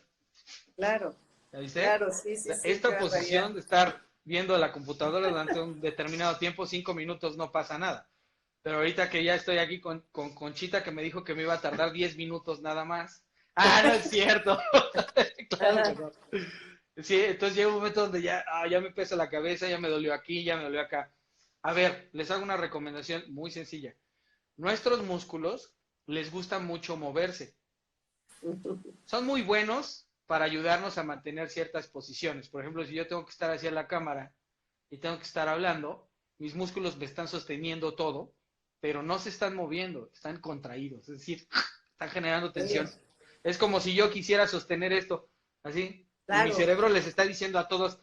Claro, ¿Ya viste? claro, sí, O sí, sea, sí, qué esta barbaridad. posición de estar viendo la computadora durante un determinado tiempo, 5 minutos, no pasa nada. Pero ahorita que ya estoy aquí con Conchita, que me dijo que me iba a tardar 10 minutos nada más. Ah, no es cierto. Claro que Ajá, no. Sí, entonces llega un momento donde ya me pesa la cabeza, ya me dolió aquí, ya me dolió acá. A ver, les hago una recomendación muy sencilla. Nuestros músculos les gusta mucho moverse. Son muy buenos para ayudarnos a mantener ciertas posiciones. Por ejemplo, si yo tengo que estar hacia la cámara y tengo que estar hablando, mis músculos me están sosteniendo todo, pero no se están moviendo, están contraídos, es decir, están generando tensión. Es como si yo quisiera sostener esto, así, y mi claro, cerebro les está diciendo a todos,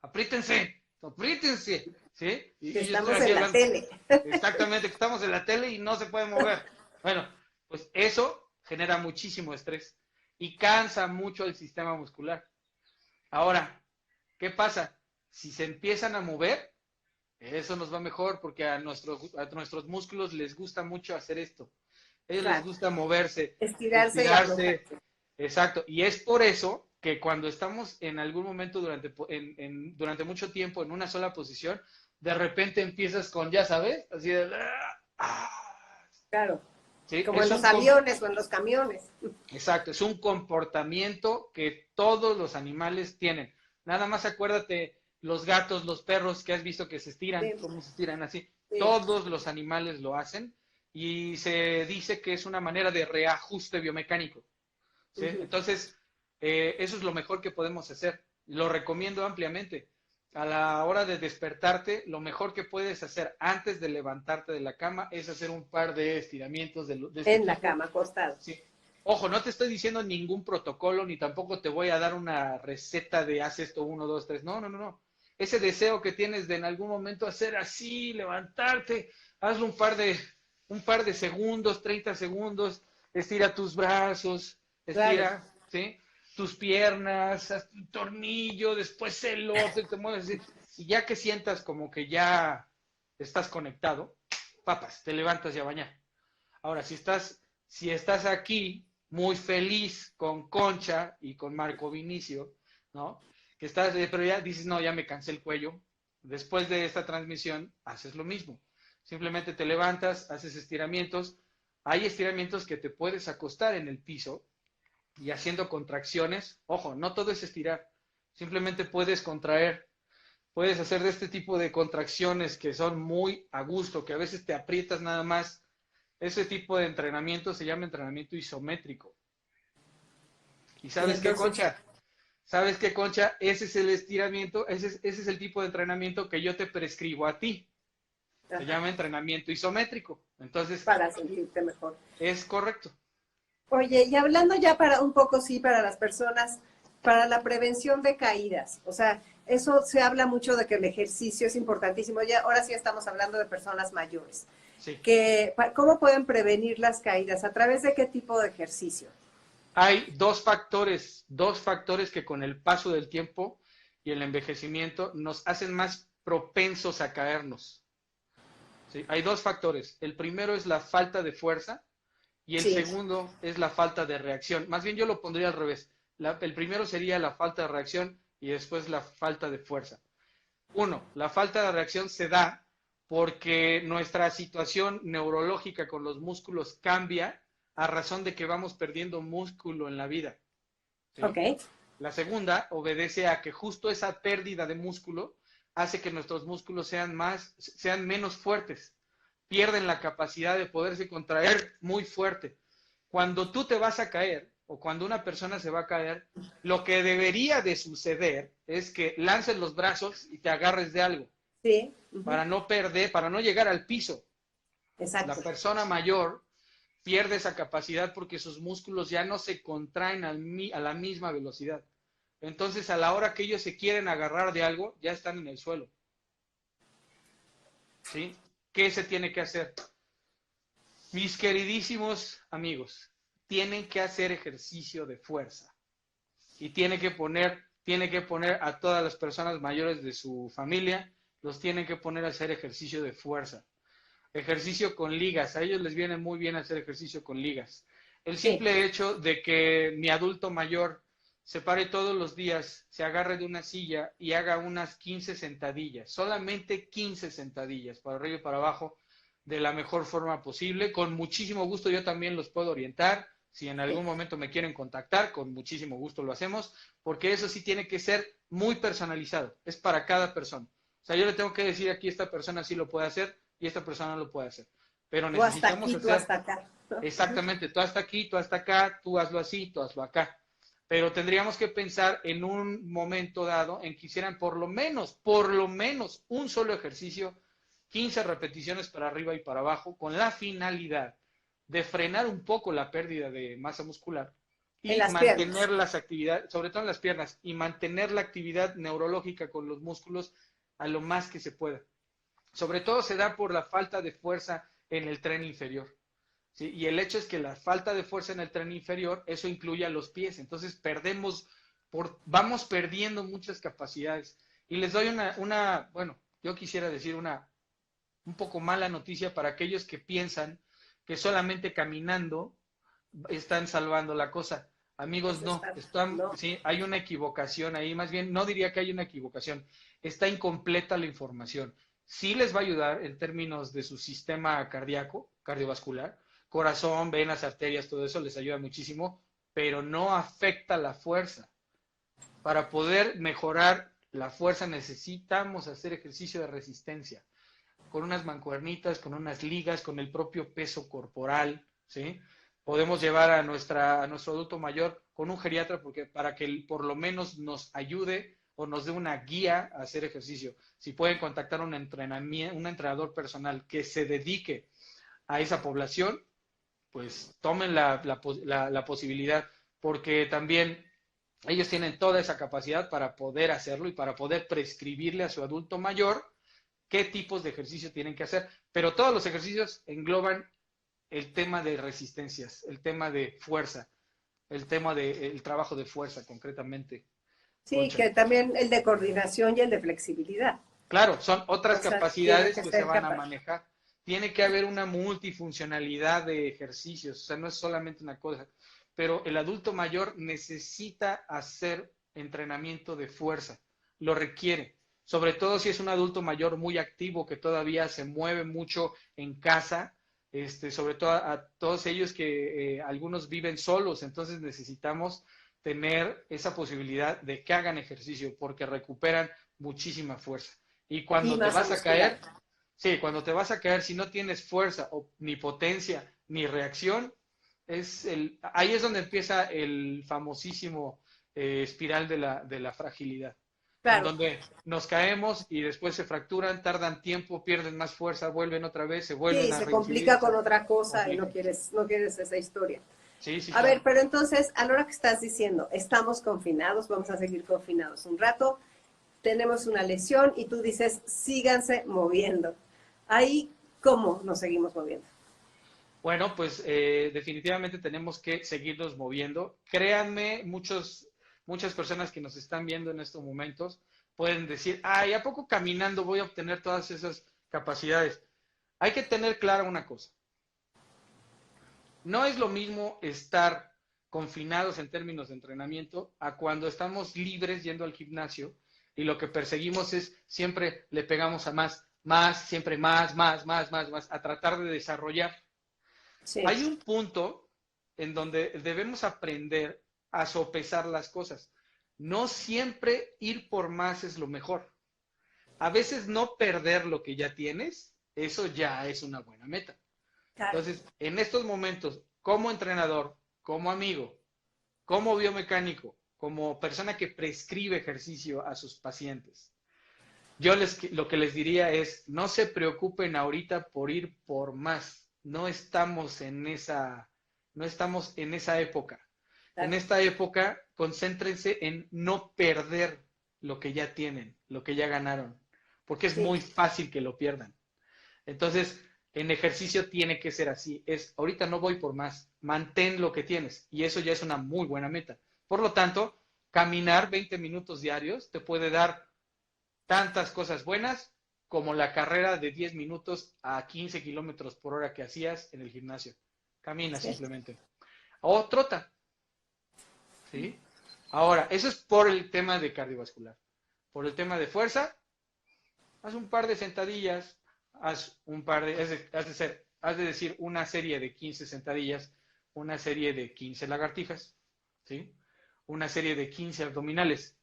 apriétense, apriétense, ¿sí? que Y yo estoy estamos así en la hablando, tele. exactamente, que estamos en la tele y no se puede mover. Bueno, pues eso genera muchísimo estrés y cansa mucho el sistema muscular. Ahora, ¿qué pasa? Si se empiezan a mover, eso nos va mejor porque a nuestros músculos les gusta mucho hacer esto. A ellos les Claro, gusta moverse, estirarse y estirarse. aflojarse. Exacto. Y es por eso que cuando estamos en algún momento durante mucho tiempo en una sola posición, de repente empiezas con, ya sabes, así de... Claro, ¿sí? como en los aviones o en los camiones. Exacto, es un comportamiento que todos los animales tienen. Nada más acuérdate, los gatos, los perros que has visto que se estiran, Sí, cómo se estiran así. sí. Todos los animales lo hacen y se dice que es una manera de reajuste biomecánico. ¿Sí? Ujú. Entonces, eso es lo mejor que podemos hacer. Lo recomiendo ampliamente. A la hora de despertarte, lo mejor que puedes hacer antes de levantarte de la cama es hacer un par de estiramientos de este En la tipo. cama, acostado. Sí. Ojo, no te estoy diciendo ningún protocolo, ni tampoco te voy a dar una receta de haz esto, uno, dos, tres. No, no, no, no. Ese deseo que tienes de en algún momento hacer así, levantarte, hazlo un par de segundos, 30 segundos, estira tus brazos, Claro, estira, ¿sí? Tus piernas, haz tu tornillo, después el otro, y te mueves así. Y ya que sientas como que ya estás conectado, papas, te levantas y a bañar. Ahora, si estás aquí muy feliz con Concha y con Marco Vinicio, ¿no? Pero ya dices, no, ya me cansé el cuello. Después de esta transmisión, haces lo mismo. Simplemente te levantas, haces estiramientos. Hay estiramientos que te puedes acostar en el piso y haciendo contracciones. Ojo, no todo es estirar. Simplemente puedes contraer. Puedes hacer de este tipo de contracciones que son muy a gusto, que a veces te aprietas nada más. Ese tipo de entrenamiento se llama entrenamiento isométrico. ¿Y y sabes qué, entonces, Concha? ¿Sabes qué, Concha? Ese es el estiramiento, ese es el tipo de entrenamiento que yo te prescribo a ti. Se ajá, llama entrenamiento isométrico. Entonces, para sentirte mejor. es correcto. Oye, y hablando ya para un poco, sí, para las personas, para la prevención de caídas, o sea, eso se habla mucho de que el ejercicio es importantísimo. Ya, ahora sí estamos hablando de personas mayores. Sí. ¿Cómo pueden prevenir las caídas? ¿A través de qué tipo de ejercicio? Hay dos factores que con el paso del tiempo y el envejecimiento nos hacen más propensos a caernos. ¿Sí? Hay dos factores. El primero es la falta de fuerza y el Sí, segundo es la falta de reacción. Más bien yo lo pondría al revés. El primero sería la falta de reacción y después la falta de fuerza. Uno, la falta de reacción se da porque nuestra situación neurológica con los músculos cambia a razón de que vamos perdiendo músculo en la vida. ¿Sí? ok. La segunda obedece a que justo esa pérdida de músculo hace que nuestros músculos sean menos fuertes, pierden la capacidad de poderse contraer muy fuerte. Cuando tú te vas a caer o cuando una persona se va a caer, lo que debería de suceder es que lances los brazos y te agarres de algo Sí, para ujú, no perder, para no llegar al piso. La exacto. persona mayor pierde esa capacidad porque sus músculos ya no se contraen a la misma velocidad. Entonces, a la hora que ellos se quieren agarrar de algo, ya están en el suelo. ¿Sí? ¿Qué se tiene que hacer? Mis queridísimos amigos, tienen que hacer ejercicio de fuerza y tiene que poner a todas las personas mayores de su familia, los tienen que poner a hacer ejercicio de fuerza. ejercicio con ligas. A ellos les viene muy bien hacer ejercicio con ligas. El Sí. simple hecho de que mi adulto mayor se pare todos los días, se agarre de una silla y haga unas 15 sentadillas, solamente 15 sentadillas, para arriba y para abajo, de la mejor forma posible. Con muchísimo gusto yo también los puedo orientar. Si en algún Sí. momento me quieren contactar, con muchísimo gusto lo hacemos, porque eso sí tiene que ser muy personalizado, es para cada persona. O sea, yo le tengo que decir aquí esta persona sí lo puede hacer y esta persona no lo puede hacer. Pero Tú hasta necesitamos aquí, tú hacer hasta acá, ¿no? exactamente, tú hasta aquí, tú hasta acá, tú hazlo así, tú hazlo acá. Pero tendríamos que pensar en un momento dado en que hicieran por lo menos un solo ejercicio, 15 repeticiones para arriba y para abajo, con la finalidad de frenar un poco la pérdida de masa muscular En y las piernas. mantener las actividades, sobre todo en las piernas, y mantener la actividad neurológica con los músculos a lo más que se pueda. Sobre todo se da por la falta de fuerza en el tren inferior. ¿Sí? Y el hecho es que la falta de fuerza en el tren inferior, eso incluye a los pies. Entonces vamos perdiendo muchas capacidades. Y les doy bueno, yo quisiera decir un poco mala noticia para aquellos que piensan que solamente caminando están salvando la cosa. Amigos, Eso no, está, no. sí, hay una equivocación ahí, más bien no diría que hay una equivocación, está incompleta la información. Sí les va a ayudar en términos de su sistema cardíaco, cardiovascular, corazón, venas, arterias, todo eso les ayuda muchísimo, pero no afecta la fuerza. Para poder mejorar la fuerza necesitamos hacer ejercicio de resistencia, con unas mancuernitas, con unas ligas, con el propio peso corporal, ¿sí? Podemos llevar a nuestro adulto mayor con un geriatra porque, para que por lo menos nos ayude o nos dé una guía a hacer ejercicio. Si pueden contactar un entrenador personal que se dedique a esa población, pues tomen la posibilidad, porque también ellos tienen toda esa capacidad para poder hacerlo y para poder prescribirle a su adulto mayor qué tipos de ejercicio tienen que hacer. Pero todos los ejercicios engloban el tema de resistencias, el tema de fuerza, el tema del trabajo de fuerza concretamente, Sí, Concha. que también el de coordinación y el de flexibilidad. Claro, son otras O sea, tiene capacidades que que se ser van a capaz. manejar. Tiene que haber una multifuncionalidad de ejercicios, o sea, no es solamente una cosa. Pero el adulto mayor necesita hacer entrenamiento de fuerza, lo requiere. Sobre todo si es un adulto mayor muy activo que todavía se mueve mucho en casa, sobre todo a todos ellos que algunos viven solos, entonces necesitamos tener esa posibilidad de que hagan ejercicio porque recuperan muchísima fuerza. Y Y cuando te masa vas a muscular. caer, sí, cuando te vas a caer, si no tienes fuerza ni potencia ni reacción, ahí es donde empieza el famosísimo espiral de la fragilidad, en Claro. donde nos caemos y después se fracturan, tardan tiempo, pierden más fuerza, vuelven otra vez, se vuelven Sí, a se reincidir, complica con otra cosa y complica. no quieres esa historia. Sí, sí, A ver, claro. pero entonces, a la hora que estás diciendo, estamos confinados, vamos a seguir confinados un rato, tenemos una lesión y tú dices, síganse moviendo. Ahí, ¿cómo nos seguimos moviendo? Bueno, pues definitivamente tenemos que seguirnos moviendo. Créanme, muchas personas que nos están viendo en estos momentos pueden decir, ay, ¿a poco caminando voy a obtener todas esas capacidades? Hay que tener clara una cosa. No es lo mismo estar confinados en términos de entrenamiento a cuando estamos libres yendo al gimnasio y lo que perseguimos es siempre le pegamos a más, siempre más, a tratar de desarrollar. Sí, Hay un punto en donde debemos aprender a sopesar las cosas. No siempre ir por más es lo mejor. A veces no perder lo que ya tienes, eso ya es una buena meta. claro. Entonces, en estos momentos, como entrenador, como amigo, como biomecánico, como persona que prescribe ejercicio a sus pacientes, lo que les diría es, no se preocupen ahorita por ir por más. No estamos en esa época. En Claro. esta época, concéntrense en no perder lo que ya tienen, lo que ya ganaron, porque es Sí. muy fácil que lo pierdan. Entonces, en ejercicio tiene que ser así. Ahorita no voy por más, mantén lo que tienes y eso ya es una muy buena meta. Por lo tanto, caminar 20 minutos diarios te puede dar tantas cosas buenas como la carrera de 10 minutos a 15 kilómetros por hora que hacías en el gimnasio. Camina Sí. simplemente. O trota, ¿sí? Ahora, eso es por el tema de cardiovascular. Por el tema de fuerza, haz un par de sentadillas, haz un par de, has de decir una serie de 15 sentadillas, una serie de 15 lagartijas, ¿sí? Una serie de 15 abdominales.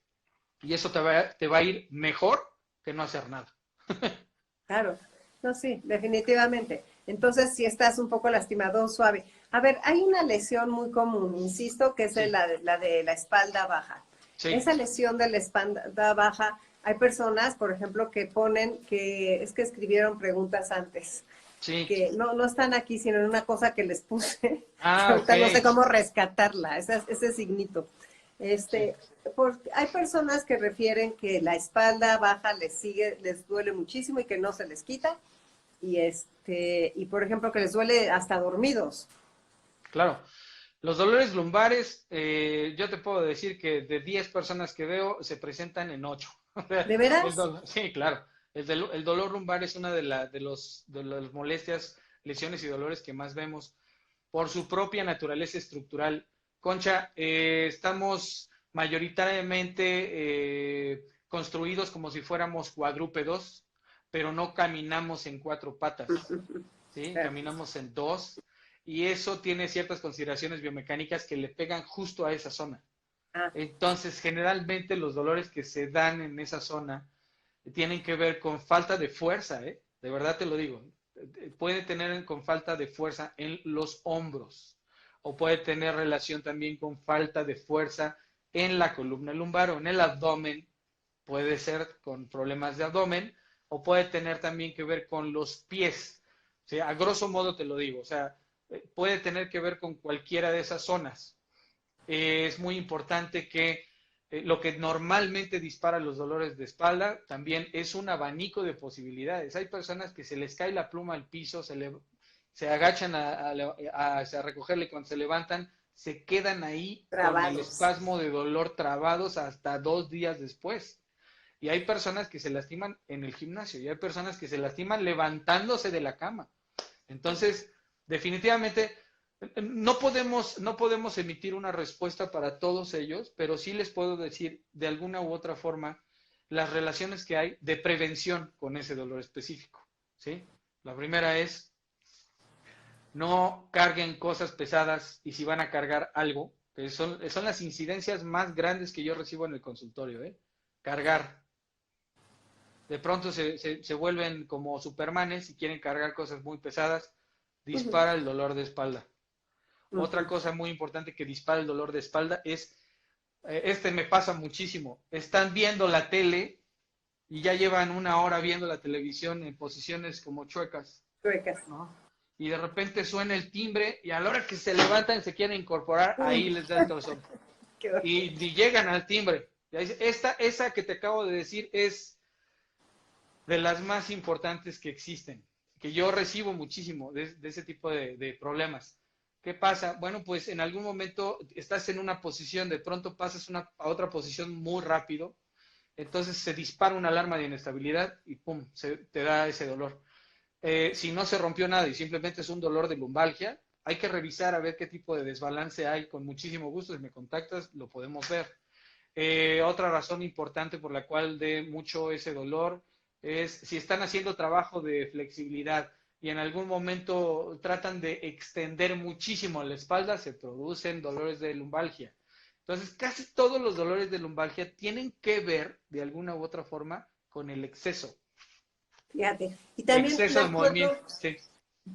Y eso te va a ir mejor que no hacer nada. Claro, no, sí, definitivamente. Entonces, si estás un poco lastimado, suave. A ver, hay una lesión muy común, insisto, que es Sí, la de la espalda baja. sí, Esa lesión de la espalda baja, hay personas, por ejemplo, que ponen que es que escribieron preguntas antes, sí. que no están aquí, sino en una cosa que les puse, que Ah, ok. ahorita no sé cómo rescatarla, ese signito. Sí, Este, hay personas que refieren que la espalda baja les duele muchísimo y que no se les quita, y por ejemplo que les duele hasta dormidos. claro. Los dolores lumbares, yo te puedo decir que de 10 personas que veo, se presentan en 8. ¿De veras? Sí, claro. El dolor lumbar es una de las molestias, lesiones y dolores que más vemos por su propia naturaleza estructural. Concha, estamos mayoritariamente construidos como si fuéramos cuadrúpedos, pero no caminamos en cuatro patas, ¿sí? Claro. Caminamos en dos, y eso tiene ciertas consideraciones biomecánicas que le pegan justo a esa zona. Ah, Entonces, generalmente los dolores que se dan en esa zona tienen que ver con falta de fuerza, ¿eh? De verdad te lo digo. Puede tener con falta de fuerza en los hombros, o puede tener relación también con falta de fuerza en la columna lumbar o en el abdomen, puede ser con problemas de abdomen, o puede tener también que ver con los pies. O sea, a grosso modo te lo digo, o sea, puede tener que ver con cualquiera de esas zonas. Es muy importante que lo que normalmente dispara los dolores de espalda también es un abanico de posibilidades. Hay personas que se les cae la pluma al piso, se agachan a recogerle, cuando se levantan, se quedan ahí con el trabados. espasmo de dolor trabados hasta 2 días después. Y hay personas que se lastiman en el gimnasio, y hay personas que se lastiman levantándose de la cama. Entonces, definitivamente, no podemos emitir una respuesta para todos ellos, pero sí les puedo decir de alguna u otra forma las relaciones que hay de prevención con ese dolor específico, ¿sí? La primera es: no carguen cosas pesadas, y si van a cargar algo, que son las incidencias más grandes que yo recibo en el consultorio, ¿eh? Cargar. De pronto se vuelven como supermanes y quieren cargar cosas muy pesadas, Ujú, dispara el dolor de espalda. Otra ujú. cosa muy importante que dispara el dolor de espalda es, me pasa muchísimo, están viendo la tele y ya llevan una hora viendo la televisión en posiciones como chuecas, Chuecas. ¿no? Y de repente suena el timbre, y a la hora que se levantan se quieren incorporar, ahí Uy, les da el torzón. qué horror. Y llegan al timbre. Esa que te acabo de decir es de las más importantes que existen, que yo recibo muchísimo de ese tipo de problemas. ¿Qué pasa? Bueno, pues en algún momento estás en una posición, de pronto pasas a otra posición muy rápido, entonces se dispara una alarma de inestabilidad y ¡pum!, te da ese dolor. Si no se rompió nada y simplemente es un dolor de lumbalgia, hay que revisar a ver qué tipo de desbalance hay. Con muchísimo gusto, si me contactas, lo podemos ver. Otra razón importante por la cual de mucho ese dolor es si están haciendo trabajo de flexibilidad y en algún momento tratan de extender muchísimo la espalda, se producen dolores de lumbalgia. Entonces, casi todos los dolores de lumbalgia tienen que ver de alguna u otra forma con el exceso, Fíjate. Y también me exceso de acuerdo, movimiento. Sí,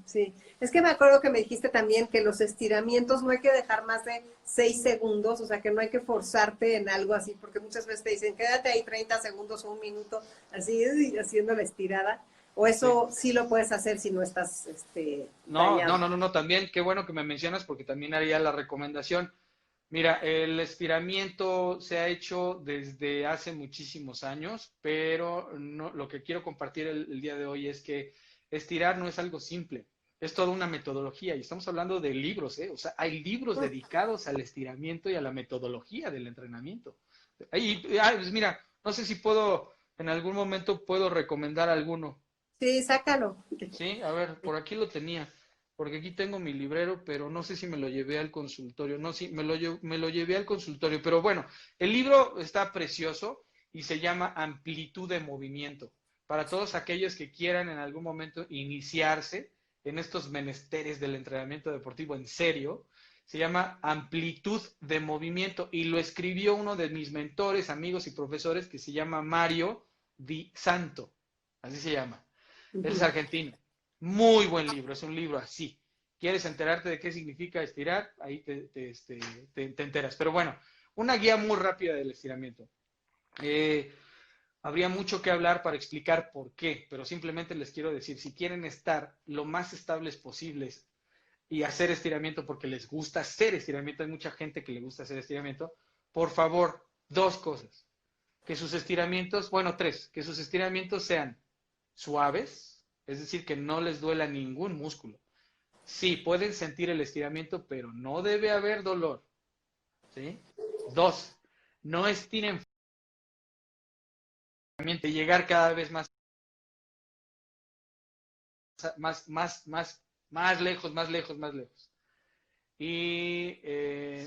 sí, es que me acuerdo que me dijiste también que los estiramientos no hay que dejar más de 6 segundos, o sea que no hay que forzarte en algo así, porque muchas veces te dicen quédate ahí 30 segundos o un minuto, así haciendo la estirada, o sí. eso sí lo puedes hacer si no estás No, no, dañado. no, no, no, también, qué bueno que me mencionas, porque también haría la recomendación. Mira, el estiramiento se ha hecho desde hace muchísimos años, pero no, lo que quiero compartir el día de hoy es que estirar no es algo simple, es toda una metodología, y estamos hablando de libros, ¿eh? O sea, hay libros dedicados al estiramiento y a la metodología del entrenamiento. Pues mira, no sé si puedo en algún momento puedo recomendar alguno. Sí, sácalo. Sí, a ver, por aquí lo tenía, porque aquí tengo mi librero, pero no sé si me lo llevé al consultorio. No, sí, me lo llevé al consultorio, pero bueno, el libro está precioso y se llama Amplitud de Movimiento. Para todos aquellos que quieran en algún momento iniciarse en estos menesteres del entrenamiento deportivo en serio, se llama Amplitud de Movimiento y lo escribió uno de mis mentores, amigos y profesores que se llama Mario Di Santo, así se llama. Él es Ujú. argentino. Muy buen libro, es un libro así. ¿Quieres enterarte de qué significa estirar? Ahí te enteras. Pero bueno, una guía muy rápida del estiramiento. Eh, Habría mucho que hablar para explicar por qué, pero simplemente les quiero decir, si quieren estar lo más estables posibles y hacer estiramiento porque les gusta hacer estiramiento, hay mucha gente que le gusta hacer estiramiento, por favor, dos cosas. Que sus estiramientos, bueno, tres, que sus estiramientos sean suaves, es decir, que no les duela ningún músculo. Sí, pueden sentir el estiramiento, pero no debe haber dolor, ¿sí? Dos, no estiren de llegar cada vez más lejos, más lejos, más lejos. Y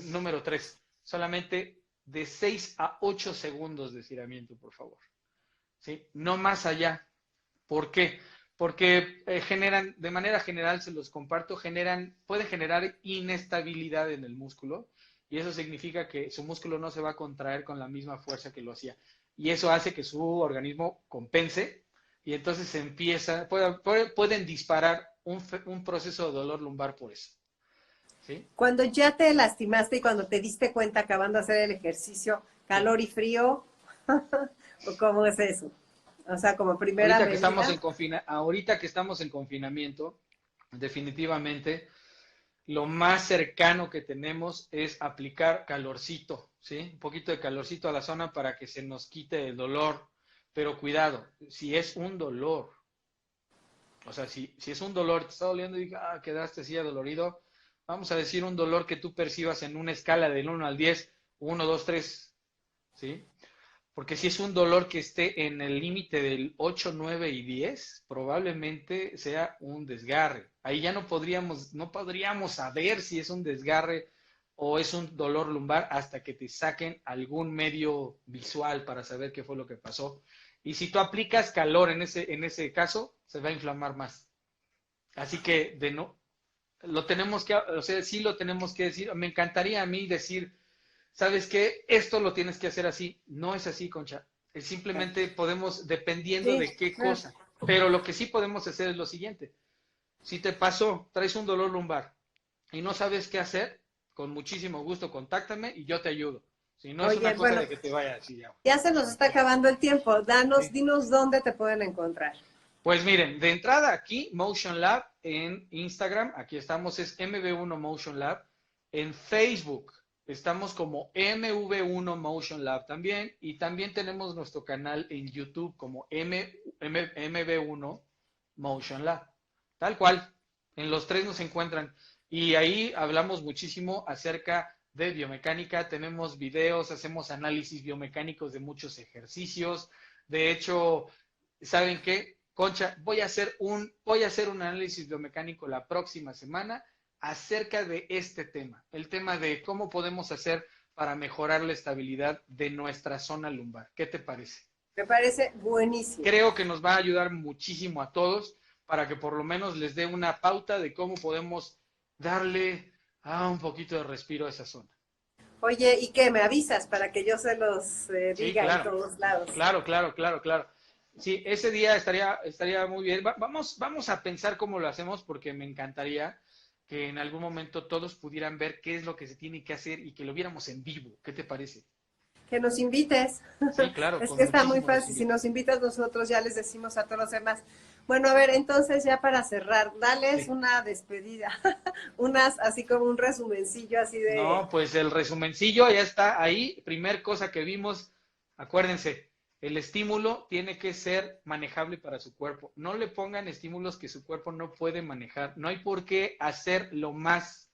número tres, solamente de 6 a 8 segundos de estiramiento, por favor. ¿Sí? No más allá. ¿Por qué? Porque generan, de manera general, se los comparto, pueden generar inestabilidad en el músculo y eso significa que su músculo no se va a contraer con la misma fuerza que lo hacía. Y eso hace que su organismo compense y entonces se empieza, pueden disparar un proceso de dolor lumbar por eso. ¿Sí? Cuando ya te lastimaste y cuando te diste cuenta acabando de hacer el ejercicio, Sí. calor y frío, ¿o cómo es eso? O sea, como primera medida. Ahorita que estamos en confinamiento, definitivamente lo más cercano que tenemos es aplicar calorcito, ¿sí? Un poquito de calorcito a la zona para que se nos quite el dolor. Pero cuidado, si es un dolor, o sea, si es un dolor, te está doliendo y quedaste así adolorido, vamos a decir un dolor que tú percibas en una escala del 1 al 10, 1, 2, 3, ¿sí? Porque si es un dolor que esté en el límite del 8, 9 y 10, probablemente sea un desgarre. Ahí ya no podríamos saber si es un desgarre o es un dolor lumbar hasta que te saquen algún medio visual para saber qué fue lo que pasó. Y si tú aplicas calor en ese caso, se va a inflamar más. Así que lo tenemos que, o sea, sí lo tenemos que decir. Me encantaría a mí decir, ¿sabes qué? Esto lo tienes que hacer así. No es así, Concha. Simplemente podemos, dependiendo Sí, de qué claro. cosa. Pero lo que sí podemos hacer es lo siguiente. Si te pasó, traes un dolor lumbar y no sabes qué hacer, con muchísimo gusto contáctame y yo te ayudo. Si no es Oye, una cosa bueno, de que te vaya así ya. ya se nos está acabando el tiempo. Sí. Dinos dónde te pueden encontrar. Pues miren, de entrada aquí, Motion Lab en Instagram, aquí estamos, es MV1 Motion Lab. En Facebook estamos como MV1 Motion Lab también. Y también tenemos nuestro canal en YouTube como MV1 Motion Lab. Tal cual, en los tres nos encuentran. Y ahí hablamos muchísimo acerca de biomecánica. Tenemos videos, hacemos análisis biomecánicos de muchos ejercicios. De hecho, ¿saben qué? Concha, voy a hacer un análisis biomecánico la próxima semana acerca de este tema, el tema de cómo podemos hacer para mejorar la estabilidad de nuestra zona lumbar. ¿Qué te parece? Me parece buenísimo. Creo que nos va a ayudar muchísimo a todos para que por lo menos les dé una pauta de cómo podemos darle un poquito de respiro a esa zona. Oye, ¿y qué? ¿Me avisas para que yo se los Sí, diga en claro, todos lados? claro, claro, claro, claro. Sí, ese día estaría muy bien. Vamos a pensar cómo lo hacemos porque me encantaría que en algún momento todos pudieran ver qué es lo que se tiene que hacer y que lo viéramos en vivo. ¿Qué te parece? Que nos invites. Sí, claro, Es con que está muy muchísimo fácil. Si gusto. nos invitas nosotros, ya les decimos a todos los demás. Bueno, a ver, entonces ya para cerrar, dales Sí. una despedida, unas así como un resumencillo así de, No, pues el resumencillo ya está ahí. Primer cosa que vimos, acuérdense, el estímulo tiene que ser manejable para su cuerpo. No le pongan estímulos que su cuerpo no puede manejar. No hay por qué hacer lo más.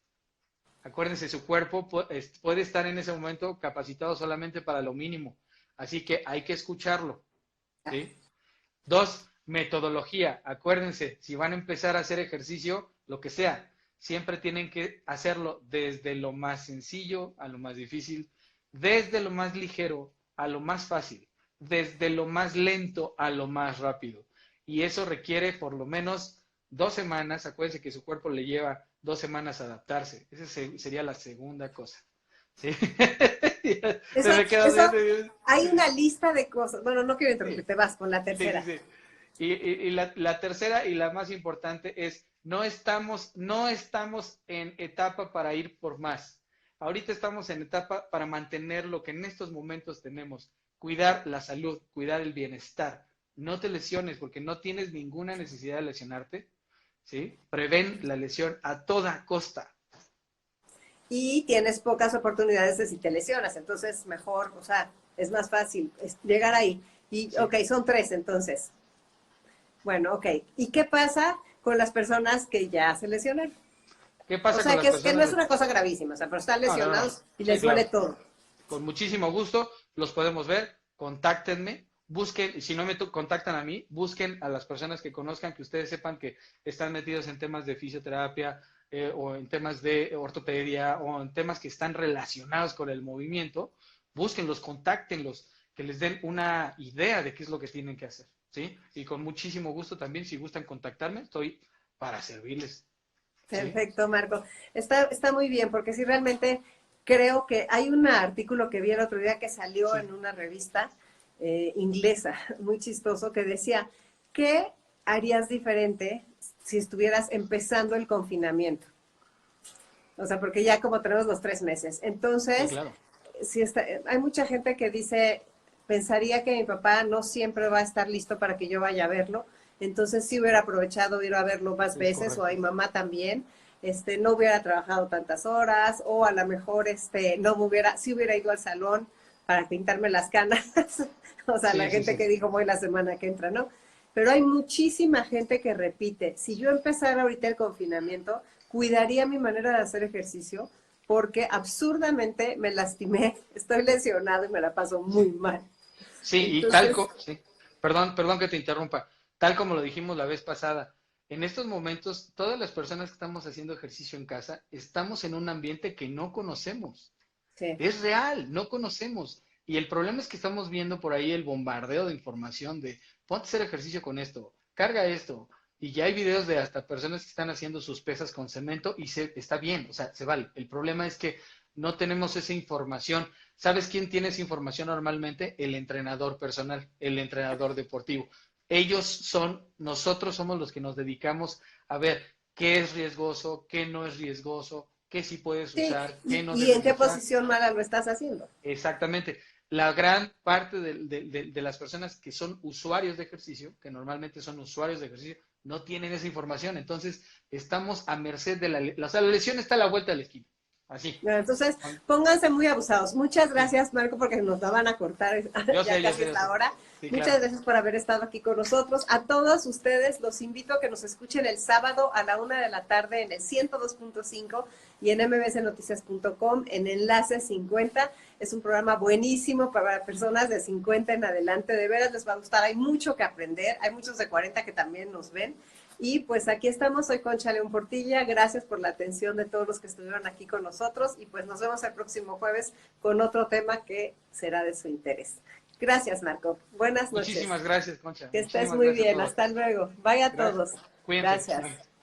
Acuérdense, su cuerpo puede estar en ese momento capacitado solamente para lo mínimo. Así que hay que escucharlo. ¿sí? Dos, metodología. Acuérdense, si van a empezar a hacer ejercicio, lo que sea, siempre tienen que hacerlo desde lo más sencillo a lo más difícil, desde lo más ligero a lo más fácil, desde lo más lento a lo más rápido. Y eso requiere por lo menos 2 semanas. Acuérdense que su cuerpo le lleva 2 semanas a adaptarse. Esa sería la segunda cosa. ¿Sí? Eso, Se me queda eso, bien. hay una lista de cosas. Bueno, no quiero Sí, interrumpirte, vas con la sí, sí, tercera. sí. Y la tercera y la más importante es, no estamos en etapa para ir por más. Ahorita estamos en etapa para mantener lo que en estos momentos tenemos. Cuidar la salud, cuidar el bienestar. No te lesiones porque no tienes ninguna necesidad de lesionarte. ¿Sí? Prevén la lesión a toda costa. Y tienes pocas oportunidades de si te lesionas, entonces mejor, o sea, es más fácil llegar ahí. Y, ¿Sí? ok, son tres entonces. Bueno, ok. ¿Y qué pasa con las personas que ya se lesionan? ¿Qué O pasa con sea, las que no personas es de... una cosa gravísima, o sea, pero están No, no, no. lesionados y Sí, les duele claro. todo. Con muchísimo gusto, los podemos ver, contáctenme, busquen, si no me contactan a mí, busquen a las personas que conozcan, que ustedes sepan que están metidos en temas de fisioterapia o en temas de ortopedia o en temas que están relacionados con el movimiento, búsquenlos, contáctenlos, que les den una idea de qué es lo que tienen que hacer, ¿sí? Y con muchísimo gusto también, si gustan contactarme, estoy para servirles, ¿sí? Perfecto, Marco. Está muy bien, porque sí, realmente creo que hay un artículo que vi el otro día que salió Sí, en una revista inglesa, muy chistoso, que decía, ¿qué harías diferente si estuvieras empezando el confinamiento? O sea, porque ya como tenemos los 3 meses. sí, Entonces, claro, si hay mucha gente que dice, pensaría que mi papá no siempre va a estar listo para que yo vaya a verlo. Entonces, sí hubiera aprovechado ir a verlo más es veces, o a mi correcto. mamá también. No hubiera trabajado tantas horas, o a lo mejor no me hubiera, sí hubiera ido al salón para pintarme las canas. O sea, la Sí, sí, gente sí. que dijo voy la semana que entra, ¿no? Pero hay muchísima gente que repite, si yo empezara ahorita el confinamiento, cuidaría mi manera de hacer ejercicio porque absurdamente me lastimé, estoy lesionado y me la paso muy mal. Sí, y Entonces, sí, perdón que te interrumpa, tal como lo dijimos la vez pasada, en estos momentos todas las personas que estamos haciendo ejercicio en casa estamos en un ambiente que no conocemos, sí, es real, no conocemos. Y el problema es que estamos viendo por ahí el bombardeo de información de ponte a hacer ejercicio con esto, carga esto, y ya hay videos de hasta personas que están haciendo sus pesas con cemento y está bien, o sea, se vale. El problema es que no tenemos esa información. ¿Sabes quién tiene esa información normalmente? El entrenador personal, el entrenador deportivo. Nosotros somos los que nos dedicamos a ver qué es riesgoso, qué no es riesgoso, qué sí puedes sí. usar, qué no Y en debes de qué usar. posición mala lo estás haciendo? Exactamente. La gran parte de las personas que son usuarios de ejercicio, que normalmente son usuarios de ejercicio, no tienen esa información. Entonces, estamos a merced de o sea, la lesión está a la vuelta de la esquina. Así. Bueno, entonces, pónganse muy abusados. Muchas Sí. gracias, Marco, porque nos la van a cortar, Yo ya sé, yo casi sé, es yo la sé. hora. Sí, Muchas claro. gracias por haber estado aquí con nosotros. A todos ustedes los invito a que nos escuchen el sábado a la 1 de la tarde en el 102.5 y en mbsnoticias.com en Enlace 50. Es un programa buenísimo para personas de 50 en adelante. De veras les va a gustar. Hay mucho que aprender. Hay muchos de 40 que también nos ven. Y pues aquí estamos, soy Concha León Portilla, gracias por la atención de todos los que estuvieron aquí con nosotros y pues nos vemos el próximo jueves con otro tema que será de su interés. Gracias, Marco. Buenas noches. Muchísimas gracias, Concha. Que estés Muchísimas muy gracias a bien. todos. Hasta luego. Bye a Gracias. todos. Cuídense. Gracias. Bye.